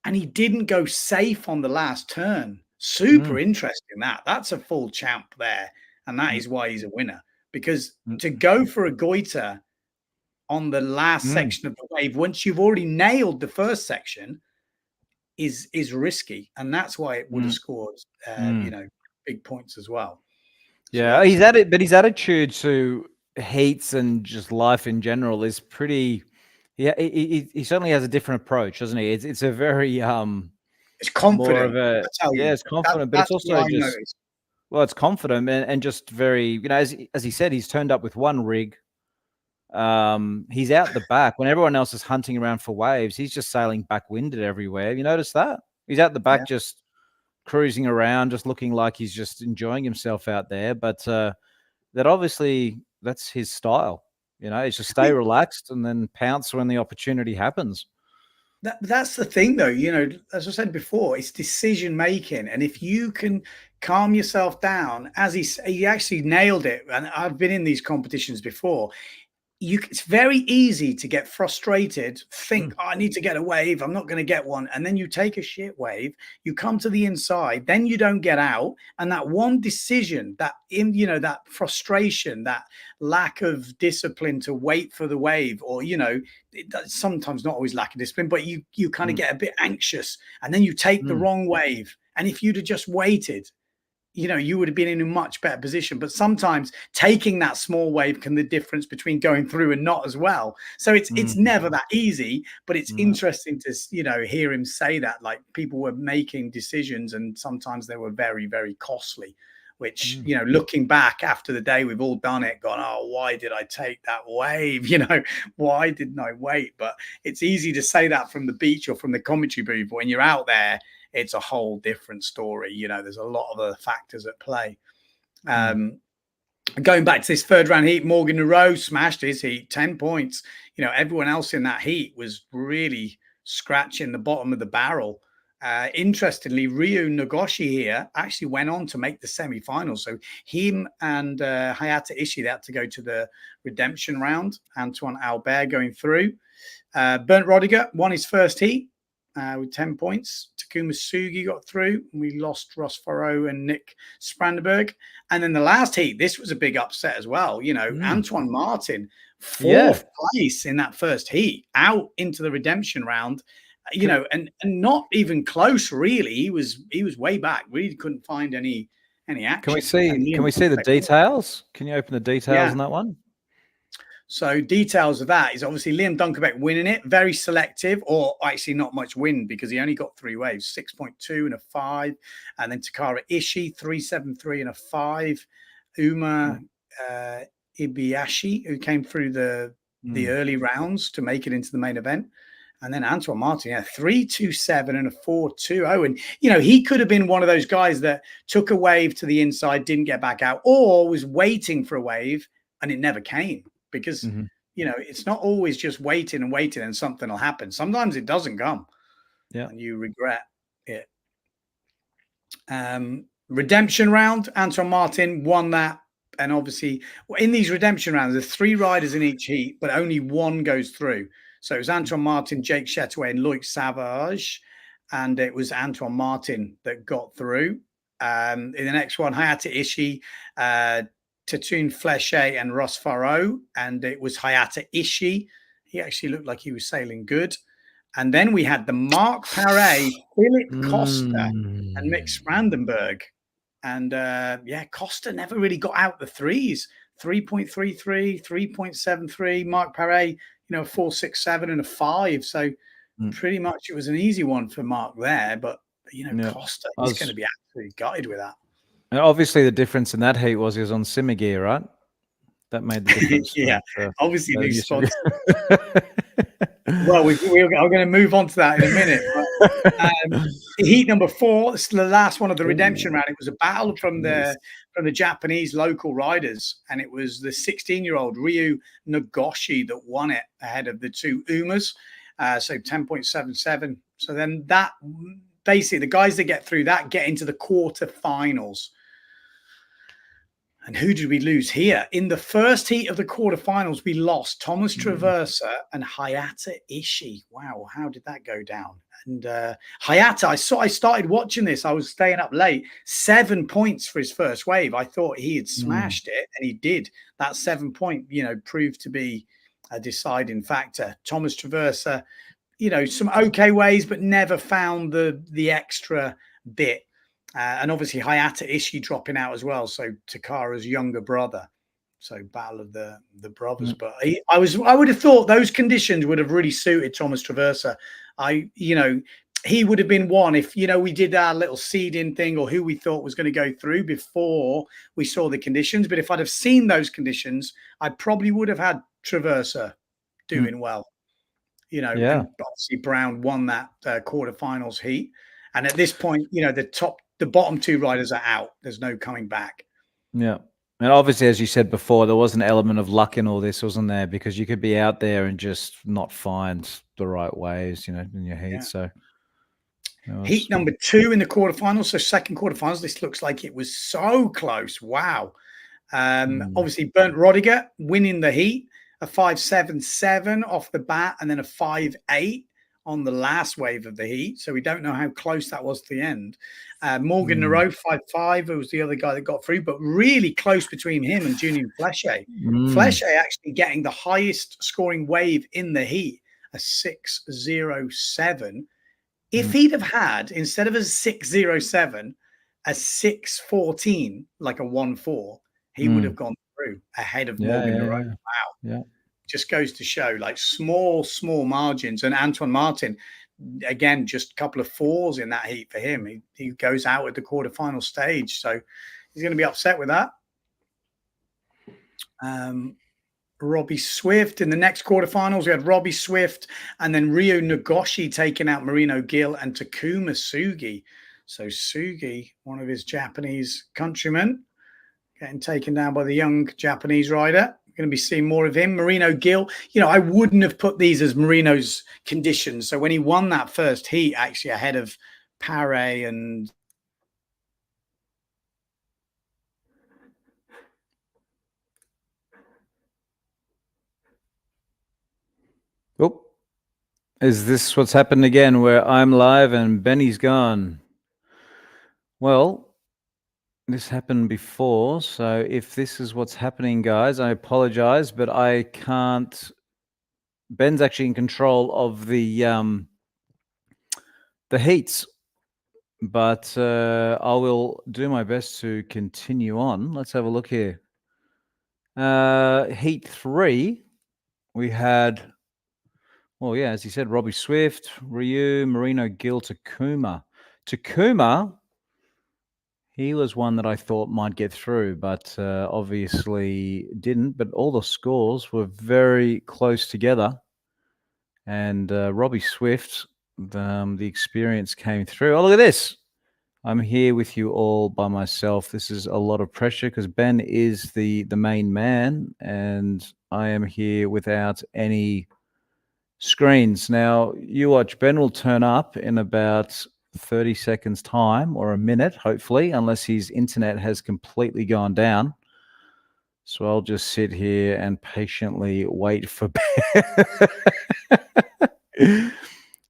and he didn't go safe on the last turn. Super interesting that. That's a full champ there, and that is why he's a winner. Because to go for a goiter on the last section of the wave, once you've already nailed the first section, is risky, and that's why it would have scored, you know, big points as well. Yeah, so he's at it, but his attitude to heats and just life in general is pretty. Yeah, he certainly has a different approach, doesn't he? It's a very it's confident. More of a, it's confident, but it's also just it's confident and just very, you know, as he said, he's turned up with one rig. He's out the back when everyone else is hunting around for waves. He's just sailing backwinded everywhere. Have you noticed that? He's out the back, just cruising around, just looking like he's just enjoying himself out there. But that obviously that's his style. You know, it's just stay relaxed and then pounce when the opportunity happens. That's the thing, though. You know, as I said before, it's decision making, and if you can calm yourself down, as he actually nailed it. And I've been in these competitions before. It's very easy to get frustrated, think, oh, I need to get a wave, I'm not going to get one. And then you take a shit wave, you come to the inside, then you don't get out. And that one decision, that frustration, that lack of discipline to wait for the wave, or, you know, sometimes not always lack of discipline, but you kind of get a bit anxious, and then you take the wrong wave. And if you'd have just waited, you know, you would have been in a much better position. But sometimes taking that small wave can be the difference between going through and not as well. So it's never that easy, but it's interesting to, you know, hear him say that, like, people were making decisions and sometimes they were very, very costly, which, you know, looking back after the day, we've all done it, gone, oh, why did I take that wave? You know, why didn't I wait? But it's easy to say that from the beach or from the commentary booth, but when you're out there, it's a whole different story. You know, there's a lot of other factors at play. Going back to this third round heat, Morgan Nareau smashed his heat, 10 points. You know, everyone else in that heat was really scratching the bottom of the barrel. Interestingly, Ryu Nagoshi here actually went on to make the semi-finals. So him and Hayata Ishii, they had to go to the redemption round. Antoine Albert going through. Bernd Roediger won his first heat with 10 points. Takuma Sugi got through. We lost Ross Farrow and Nick Sprandenberg. And then the last heat, this was a big upset as well. You know, Antoine Martin, fourth place in that first heat, out into the redemption round. You know, and not even close, really. He was way back. Really couldn't find any action. Can we see the details? Can you open the details on that one? So details of that is obviously Liam Dunkerbeck winning it, very selective, or actually not much wind because he only got 3 waves, 6.2 and a 5, and then Takara Ishii 3.73 and a 5, Uma Ibiyashi, who came through the early rounds to make it into the main event. And then Antoine Martin, 3.27 and a 4.20. And, you know, he could have been one of those guys that took a wave to the inside, didn't get back out, or was waiting for a wave and it never came. Because, you know, it's not always just waiting and something will happen. Sometimes it doesn't come. Yeah. And you regret it. Redemption round, Antoine Martin won that. And obviously, in these redemption rounds, there's 3 riders in each heat, but only 1 goes through. So it was Antoine Martin, Jake Chetaway, and Loic Savage. And it was Antoine Martin that got through. In the next one, Hayata Ishii, Tatoon Flechet, and Ross Farrow. And it was Hayata Ishii. He actually looked like he was sailing good. And then we had the Mark Paré, Philip Costa, and Mick Sprandenberg. And Costa never really got out the threes. 3.33, 3.73. Mark Paré, 4.67 and a 5. So pretty much it was an easy one for Mark there. But, Costa is going to be absolutely gutted with that. Obviously, the difference in that heat was he was on Simmer gear, right? That made the difference. Obviously, new sponsor. Well, I'm going to move on to that in a minute. But, heat number 4, this is the last one of the redemption round. It was a battle from the Japanese local riders, and it was the 16-year-old Ryu Nagoshi that won it ahead of the 2 Umas. So 10.77. So then that basically the guys that get through that get into the quarterfinals. And who did we lose here? In the first heat of the quarterfinals, we lost Thomas Traversa and Hayata Ishii. Wow, how did that go down? And Hayata, I started watching this. I was staying up late. 7 points for his first wave. I thought he had smashed it, and he did. That 7 point, proved to be a deciding factor. Thomas Traversa, some okay waves, but never found the extra bit. And obviously Hayata Ishii dropping out as well. So Takara's younger brother. So battle of the brothers. But I would have thought those conditions would have really suited Thomas Traversa. He would have been one if, we did our little seeding thing or who we thought was going to go through before we saw the conditions. But if I'd have seen those conditions, I probably would have had Traversa doing well. And obviously Brown won that quarterfinals heat. And at this point, the bottom 2 riders are out. There's no coming back. Yeah. And obviously, as you said before, there was an element of luck in all this, wasn't there? Because you could be out there and just not find the right waves, in your heat. Yeah. So heat number 2 in the quarterfinals. So second quarterfinals, this looks like it was so close. Wow. Obviously, Bernd Roediger winning the heat, a 5.77 off the bat, and then a 5.8 on the last wave of the heat. So we don't know how close that was to the end. Morgan Nero, 5.5, who was the other guy that got through, but really close between him and Julian Flechet. Flechet actually getting the highest scoring wave in the heat, a 6.07. If he'd have had, instead of a 6.07, a 6.14, like a 1.4, he would have gone through ahead of Morgan Nero. Wow. Yeah. Just goes to show, like, small margins. And Antoine Martin, again, just a couple of 4s in that heat for him. He goes out at the quarterfinal stage, so he's going to be upset with that. Robbie Swift in the next quarterfinals. We had Robbie Swift and then Ryu Nagoshi taking out Marino Gill and Takuma Sugi. So Sugi, one of his Japanese countrymen, getting taken down by the young Japanese rider. Going to be seeing more of him. Marino Gill, I wouldn't have put these as Marino's conditions. So when he won that first heat, actually ahead of Paré and Oh, is this what's happened again where I'm live and Benny's gone? Well, this happened before, so if this is what's happening, guys, I apologize, but I can't. Ben's actually in control of the heats, but I will do my best to continue on. Let's have a look here. Heat 3, we had, well, yeah, as he said, Robbie Swift, Ryu, Marino, Gill, Takuma. Takuma, he was one that I thought might get through, but obviously didn't. But all the scores were very close together. And Robbie Swift, the experience came through. Oh, look at this. I'm here with you all by myself. This is a lot of pressure because Ben is the main man, and I am here without any screens. Now, you watch. Ben will turn up in about 30 seconds time or a minute, hopefully, unless his internet has completely gone down. So I'll just sit here and patiently wait for Ben.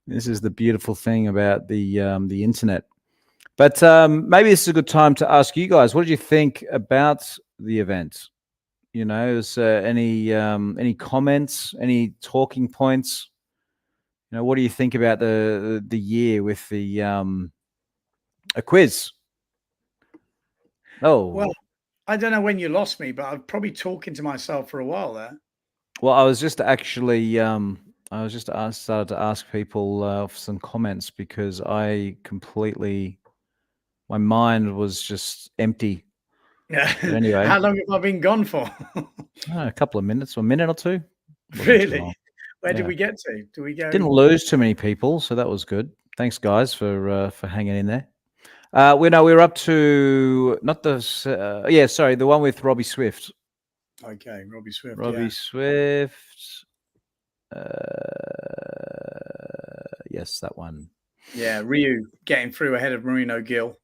This is the beautiful thing about the internet. But maybe this is a good time to ask you guys, what did you think about the event? You know, is any comments, any talking points? You know, what do you think about the year with the a quiz? Oh, well, I don't know when you lost me, but I'm probably talking to myself for a while there. Well, I was just actually started to ask people for some comments because I completely, my mind was just empty. Yeah. But anyway, How long have I been gone for? A couple of minutes, or a minute or two. Really? Where did Yeah. we get to? Did we go? Didn't lose too many people, so that was good. Thanks, guys, for hanging in there. We're up to not the the one with Robbie Swift. Okay, Robbie Swift. Robbie Yeah. Swift. Yes, that one. Yeah, Ryu getting through ahead of Marino Gill.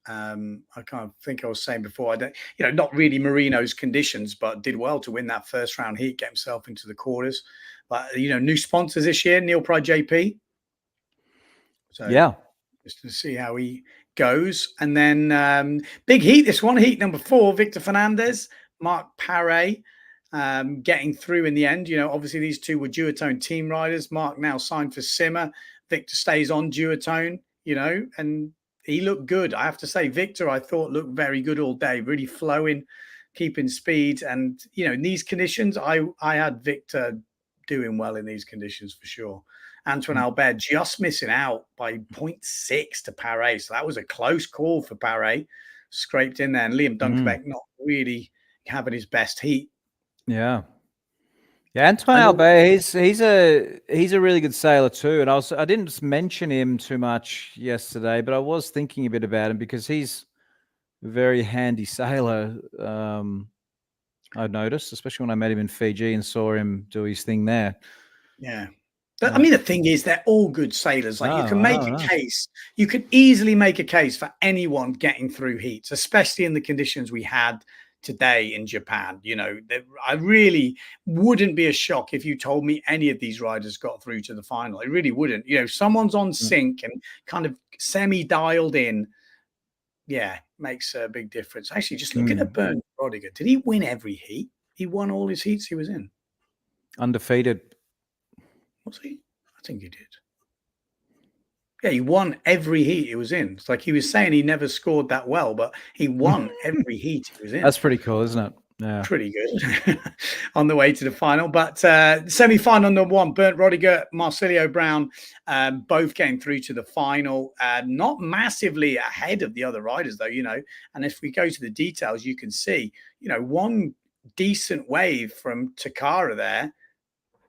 I can't think I was saying before. I don't, not really Marino's conditions, but did well to win that first round heat, get himself into the quarters. But new sponsors this year, Neil Pride JP. So yeah, just to see how he goes, and then big heat. This one, heat number 4, Victor Fernandez, Mark Paré. Getting through in the end. Obviously these two were duotone team riders. Mark now signed for Simmer. Victor stays on duotone, and he looked good. I have to say, Victor, I thought looked very good all day, really flowing, keeping speed. And, in these conditions, I had Victor doing well in these conditions for sure. Antoine Albert just missing out by 0.6 to Paré. So that was a close call for Paré. Scraped in there. And Liam Dunkerbeck not really having his best heat. Yeah. Yeah, Antoine Albert, he's a really good sailor too. And I didn't mention him too much yesterday, but I was thinking a bit about him because he's a very handy sailor. I noticed, especially when I met him in Fiji and saw him do his thing there. Yeah. But, I mean, the thing is, they're all good sailors. Like, you can make a case. You could easily make a case for anyone getting through heats, especially in the conditions we had today in Japan. I really wouldn't be a shock if you told me any of these riders got through to the final. I really wouldn't. Someone's on sync and kind of semi-dialed in. Yeah, makes a big difference. Actually, just looking at Bernd Roediger, did he win every heat? He won all his heats he was in. Undefeated. Was he? I think he did. Yeah, he won every heat he was in. It's like he was saying he never scored that well, but he won every heat he was in. That's pretty cool, isn't it? Yeah. Pretty good on the way to the final. But semi-final number 1, Bernd Roediger, Marsilio Brown, both getting through to the final. Not massively ahead of the other riders, though, And if we go to the details, you can see, one decent wave from Takara there,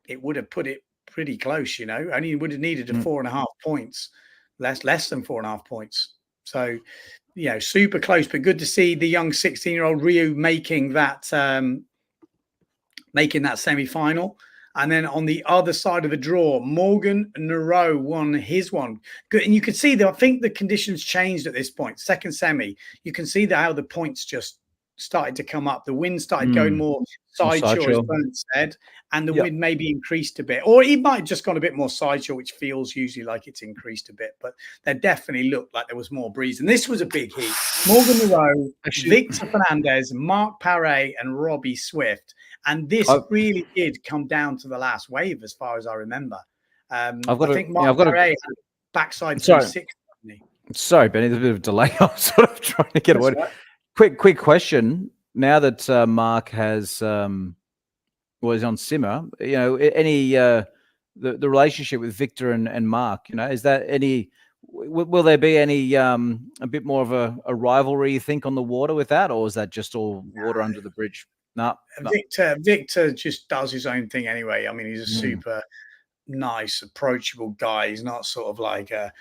it would have put it pretty close, Only would have needed 4.5 points, less than 4.5 points. So, super close, but good to see the young 16-year-old Ryu making that semi-final. And then on the other side of the draw, Morgan Nero won his one. Good. And you can see that I think the conditions changed at this point. Second semi, you can see that how the points just started to come up. The wind started going more sideshore, as Bernd said, and the wind maybe increased a bit. Or it might have just gone a bit more sideshore, which feels usually like it's increased a bit. But there definitely looked like there was more breeze. And this was a big heat. Morgan Nero, Victor Fernandez, Mark Paré, and Robbie Swift. And this really did come down to the last wave, as far as I remember. I think Mark Paré had backside 360. Sorry, Benny, there's a bit of a delay. I'm sort of trying to get away. Quick question. Now that Mark has was on simmer, you know, any the relationship with Victor and Mark, you know, is that any? Will there be any a bit more of a rivalry, you think, on the water with that, or is that just all water under the bridge? No. Victor just does his own thing anyway. I mean, he's a super nice, approachable guy. He's not sort of like a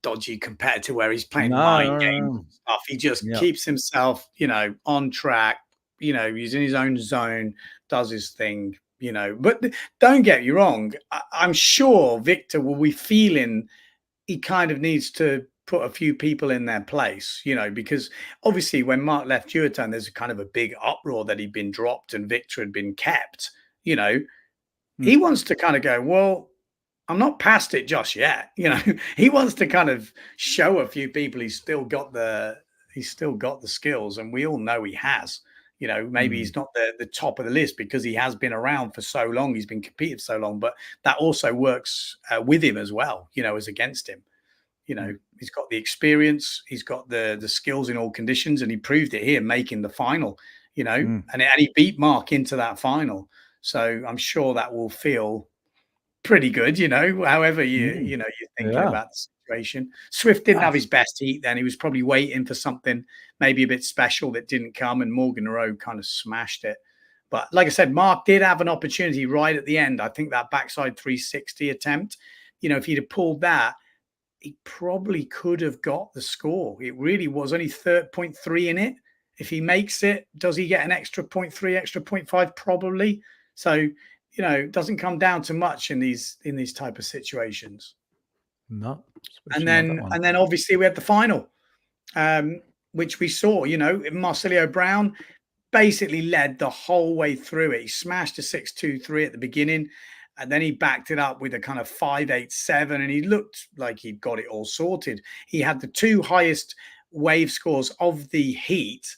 dodgy competitor where he's playing mind games and stuff. He just keeps himself, you know, on track. You know, he's in his own zone, does his thing, you know. But don't get me wrong. I'm sure Victor will be feeling he kind of needs to put a few people in their place, you know, because obviously when Mark left Duotone, there's a kind of a big uproar that he'd been dropped and Victor had been kept, you know. He wants to kind of go, well, I'm not past it just yet. You know, he wants to kind of show a few people he's still got the skills, and we all know he has. You know, maybe he's not the top of the list because he has been around for so long, he's been competing so long, but that also works with him as well, you know, as against him. You know, he's got the experience, he's got the skills in all conditions, and he proved it here making the final, you know, and he beat Mark into that final. So I'm sure that will feel pretty good, you know, however you're thinking about the situation. Swift didn't have his best heat then. He was probably waiting for something maybe a bit special that didn't come, and Morgan Nero kind of smashed it. But like I said, Mark did have an opportunity right at the end. I think that backside 360 attempt, you know, if he'd have pulled that, he probably could have got the score. It really was only 0.3 in it. If he makes it, does he get an extra 0.3, extra 0.5? Probably. So, you know, it doesn't come down to much in these type of situations. No. And then obviously we had the final, which we saw, you know, Marcelo Brown basically led the whole way through it. He smashed a 6.23 at the beginning, and then he backed it up with a kind of 5.87, and he looked like he'd got it all sorted. He had the two highest wave scores of the heat.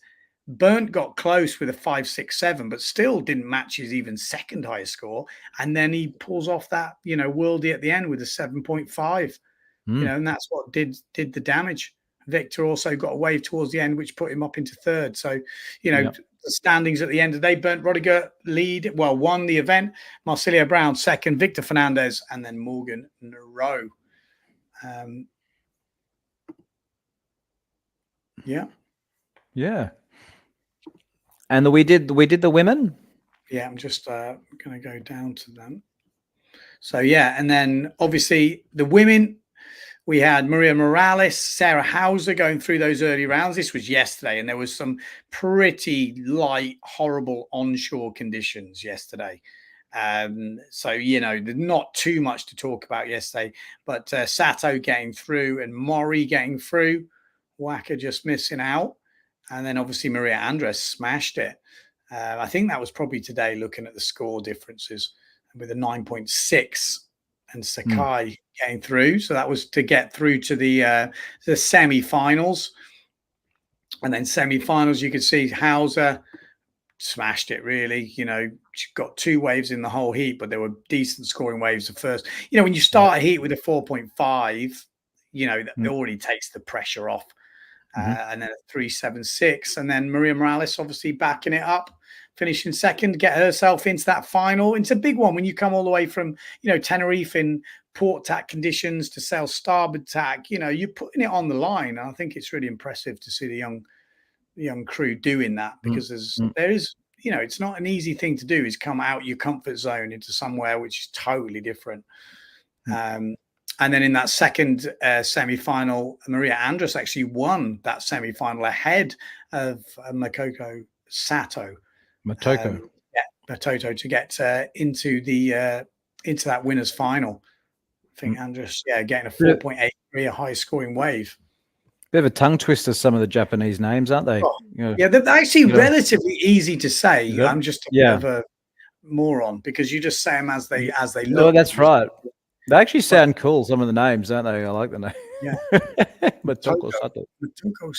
Bernd got close with a 5.67, but still didn't match his even second highest score. And then he pulls off that, you know, worldie at the end with a 7.5, you know, and that's what did the damage. Victor also got a wave towards the end, which put him up into third. So, you know, the standings at the end of the day, Bernd Roediger won the event, Marcelo Brown second, Victor Fernandez, and then Morgan Nero. Yeah. And we did the women. Yeah, I'm just going to go down to them. So yeah, and then obviously the women, we had Maria Morales, Sarah Hauser going through those early rounds. This was yesterday, and there was some pretty light, horrible onshore conditions yesterday. So, you know, not too much to talk about yesterday, but Sato getting through and Mori getting through, Waka just missing out. And then obviously Maria Andres smashed it. I think that was probably today looking at the score differences with a 9.6 and Sakai getting through. So that was to get through to the semi-finals. And then semi-finals, you could see Hauser smashed it really. You know, she got two waves in the whole heat, but there were decent scoring waves at first. You know, when you start a heat with a 4.5, you know, that already takes the pressure off. And then a 3.76, and then Maria Morales obviously backing it up, finishing second, get herself into that final. It's a big one when you come all the way from, you know, Tenerife in port tack conditions to sail starboard tack. You know, you're putting it on the line, and I think it's really impressive to see the young crew doing that, because there is, you know, it's not an easy thing to do, is come out your comfort zone into somewhere which is totally different. And then in that second semi-final, Maria Andres actually won that semi-final ahead of Makoko Sato. Toto to get into that winners final. I think Andres, getting a 4.83, a high scoring wave. Bit of a tongue twister, some of the Japanese names, aren't they? Oh, they're actually relatively easy to say. I'm just a bit of a moron because you just say them as they look. Oh, that's right. They actually sound cool, some of the names, don't they? I like the name. Yeah. Motoko Sato. Motoko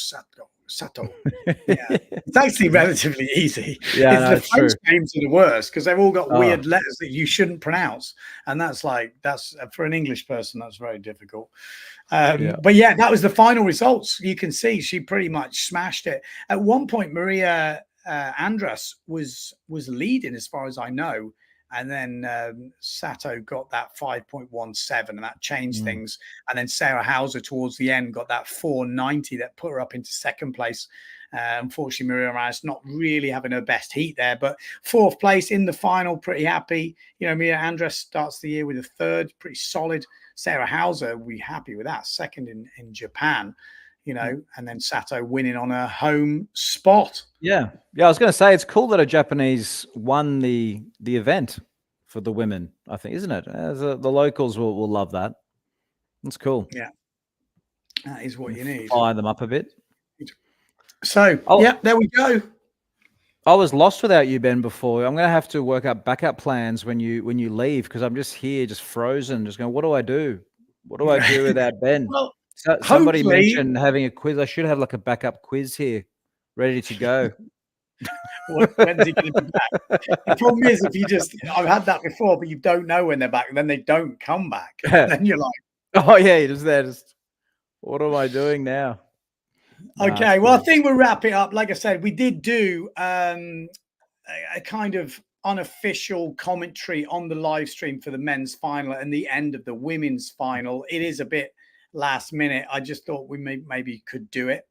Sato. Yeah. It's actually relatively easy. Yeah, it's the French names are the worst because they've all got weird letters that you shouldn't pronounce. And that's for an English person, that's very difficult. But yeah, that was the final results. You can see she pretty much smashed it. At one point, Maria Andras was leading as far as I know. And then Sato got that 5.17 and that changed things. And then Sarah Hauser towards the end got that 4.90 that put her up into second place. Unfortunately, Maria Andras not really having her best heat there, but fourth place in the final, pretty happy. You know, Maria Andras starts the year with a third, pretty solid. Sarah Hauser, we happy with that, second in Japan. You know, and then Sato winning on a home spot. Yeah. I was going to say it's cool that a Japanese won the event for the women. I think, isn't it? The locals will love that. That's cool. Yeah, that is what you need. Fire them up a bit. So there we go. I was lost without you, Ben. Before I'm going to have to work out backup plans when you leave because I'm just here, just frozen, just going. What do I do? What do I do without Ben? Well. So somebody mentioned having a quiz. I should have like a backup quiz here, ready to go. When's he going to be back? The problem is, I've had that before, but you don't know when they're back, and then they don't come back. Then you're like, oh yeah, you're just there. What am I doing now? Okay, well, I think we'll wrap it up. Like I said, we did do a kind of unofficial commentary on the live stream for the men's final and the end of the women's final. It is a bit last minute. I just thought we maybe could do it.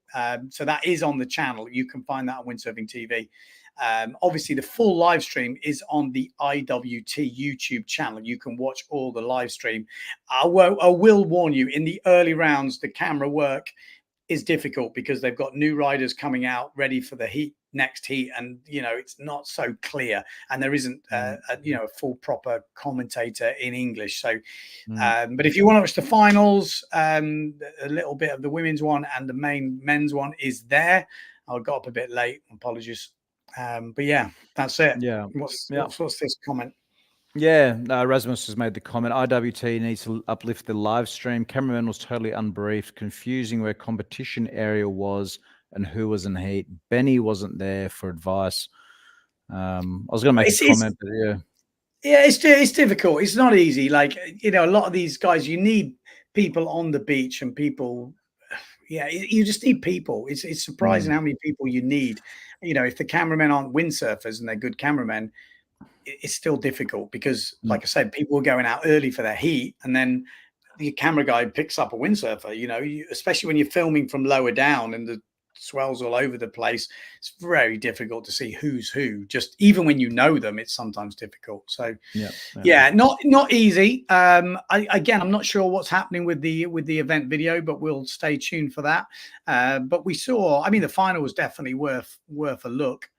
So that is on the channel. You can find that on Windsurfing.TV. Obviously, the full live stream is on the IWT YouTube channel. You can watch all the live stream. I will warn you, in the early rounds, the camera work is difficult because they've got new riders coming out ready for the next heat, and it's not so clear, and there isn't a full proper commentator in English. So but if you want to watch the finals, a little bit of the women's one and the main men's one is there. I got up a bit late, apologies, but yeah, that's it. What's this comment? Yeah, Rasmus has made the comment. IWT needs to uplift the live stream. Cameraman was totally unbriefed, confusing where competition area was and who was in heat. Benny wasn't there for advice. I was going to make a comment, but it's difficult. It's not easy. Like, a lot of these guys, you need people on the beach and people. Yeah, you just need people. It's surprising how many people you need. If the cameramen aren't windsurfers and they're good cameramen, it's still difficult because, like I said, people are going out early for their heat, and then the camera guy picks up a windsurfer. Especially when you're filming from lower down and the swells all over the place, it's very difficult to see who's who. Just even when you know them, it's sometimes difficult. So not easy. Again, I'm not sure what's happening with the event video, but we'll stay tuned for that. But we saw, the final was definitely worth a look.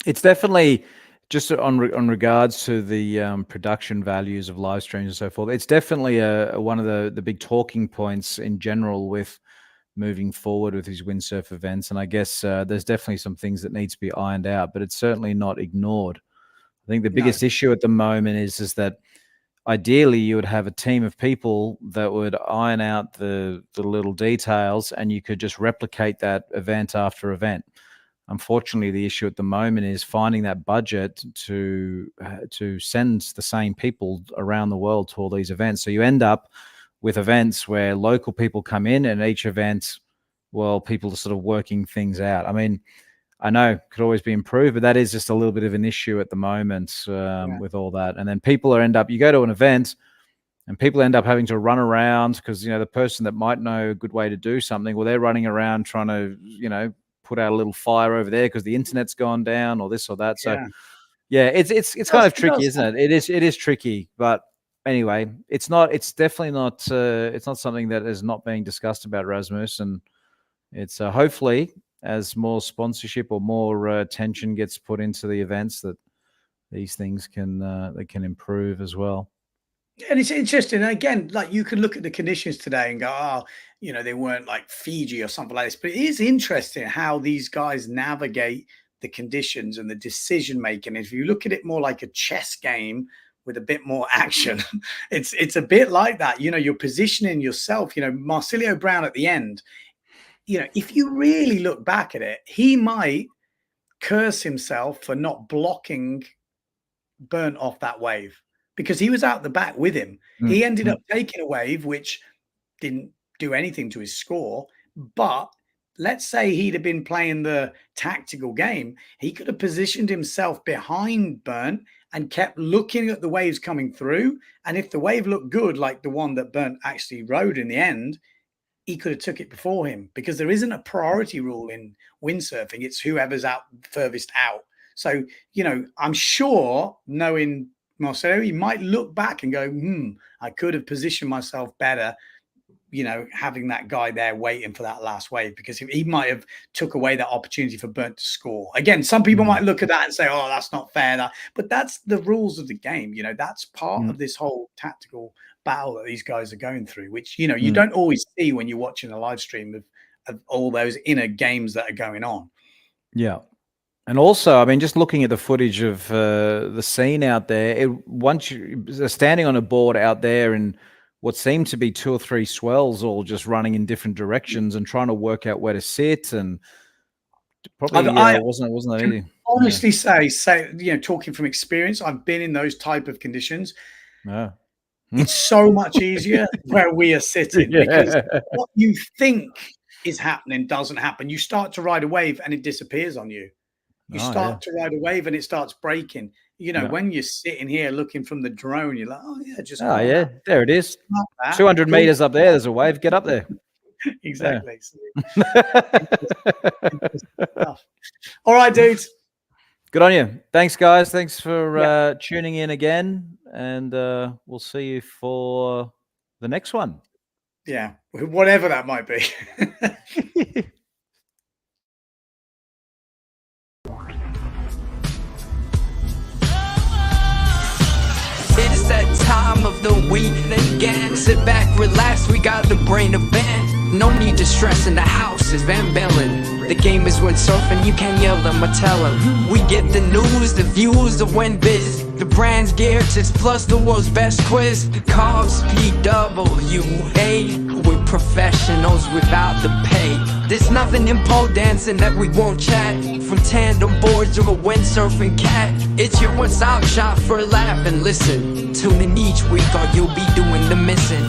It's definitely. Just on regards to the production values of live streams and so forth, it's definitely one of the big talking points in general with moving forward with these windsurf events. And I guess there's definitely some things that need to be ironed out, but it's certainly not ignored. I think the biggest issue at the moment is that ideally you would have a team of people that would iron out the little details, and you could just replicate that event after event. Unfortunately, the issue at the moment is finding that budget to send the same people around the world to all these events. So you end up with events where local people come in, and each event, well, people are sort of working things out. I know it could always be improved, but that is just a little bit of an issue at the moment with all that. And then you go to an event and people end up having to run around because, the person that might know a good way to do something, well, they're running around trying to, put out a little fire over there because the internet's gone down or this or that. So it's kind of tricky, isn't it? It is tricky, but anyway, it's definitely not, it's not something that is not being discussed about, Rasmus. And it's hopefully as more sponsorship or more attention gets put into the events, that these things can they can improve as well. And it's interesting. And again, like you can look at the conditions today and go, oh, you know, they weren't like Fiji or something like this. But it is interesting how these guys navigate the conditions and the decision making. If you look at it more like a chess game with a bit more action, it's a bit like that. You know, you're positioning yourself. You know, Marsilio Brown at the end, you know, if you really look back at it, he might curse himself for not blocking Bernd off that wave, because he was out the back with him. He ended up taking a wave which didn't do anything to his score. But let's say he'd have been playing the tactical game, he could have positioned himself behind Bernd and kept looking at the waves coming through. And if the wave looked good, like the one that Bernd actually rode in the end, he could have took it before him, because there isn't a priority rule in windsurfing. It's whoever's out furthest out. So, you know, I'm sure, knowing Marcelo, he might look back and go, I could have positioned myself better, you know, having that guy there waiting for that last wave, because he might have took away that opportunity for Bernd to score. Again, some people might look at that and say, oh, that's not fair. But that's the rules of the game. You know, that's part of this whole tactical battle that these guys are going through, which, you know, you don't always see when you're watching a live stream of all those inner games that are going on. Yeah. And also, I mean, just looking at the footage of the scene out there, once you're standing on a board out there and what seemed to be 2 or 3 swells all just running in different directions and trying to work out where to sit, and probably wasn't that easy. Honestly, say, you know, talking from experience, I've been in those type of conditions. Yeah. It's so much easier where we are sitting, because what you think is happening doesn't happen. You start to ride a wave and it disappears on you. You start to ride a wave and it starts breaking. You know, when you're sitting here looking from the drone, you're like, oh, yeah, just. Oh, yeah, there it is. 200 meters up there. There's a wave. Get up there. Exactly. All right, dudes. Good on you. Thanks, guys. Thanks for tuning in again. And we'll see you for the next one. Yeah, whatever that might be. It's that time of the week again. Sit back, relax, we got the brain of Bernd. No need to stress, in the house is Van Bellen. The game is windsurfing, you can't yell them or tell them. We get the news, the views, the win biz, the brand's gear tips, plus the world's best quiz. Called PWA, we're professionals without the pay. There's nothing in pole dancing that we won't chat. From tandem boards to a windsurfing cat, it's your one-stop shop for a laugh and listen. Tune in each week or you'll be doing the missing.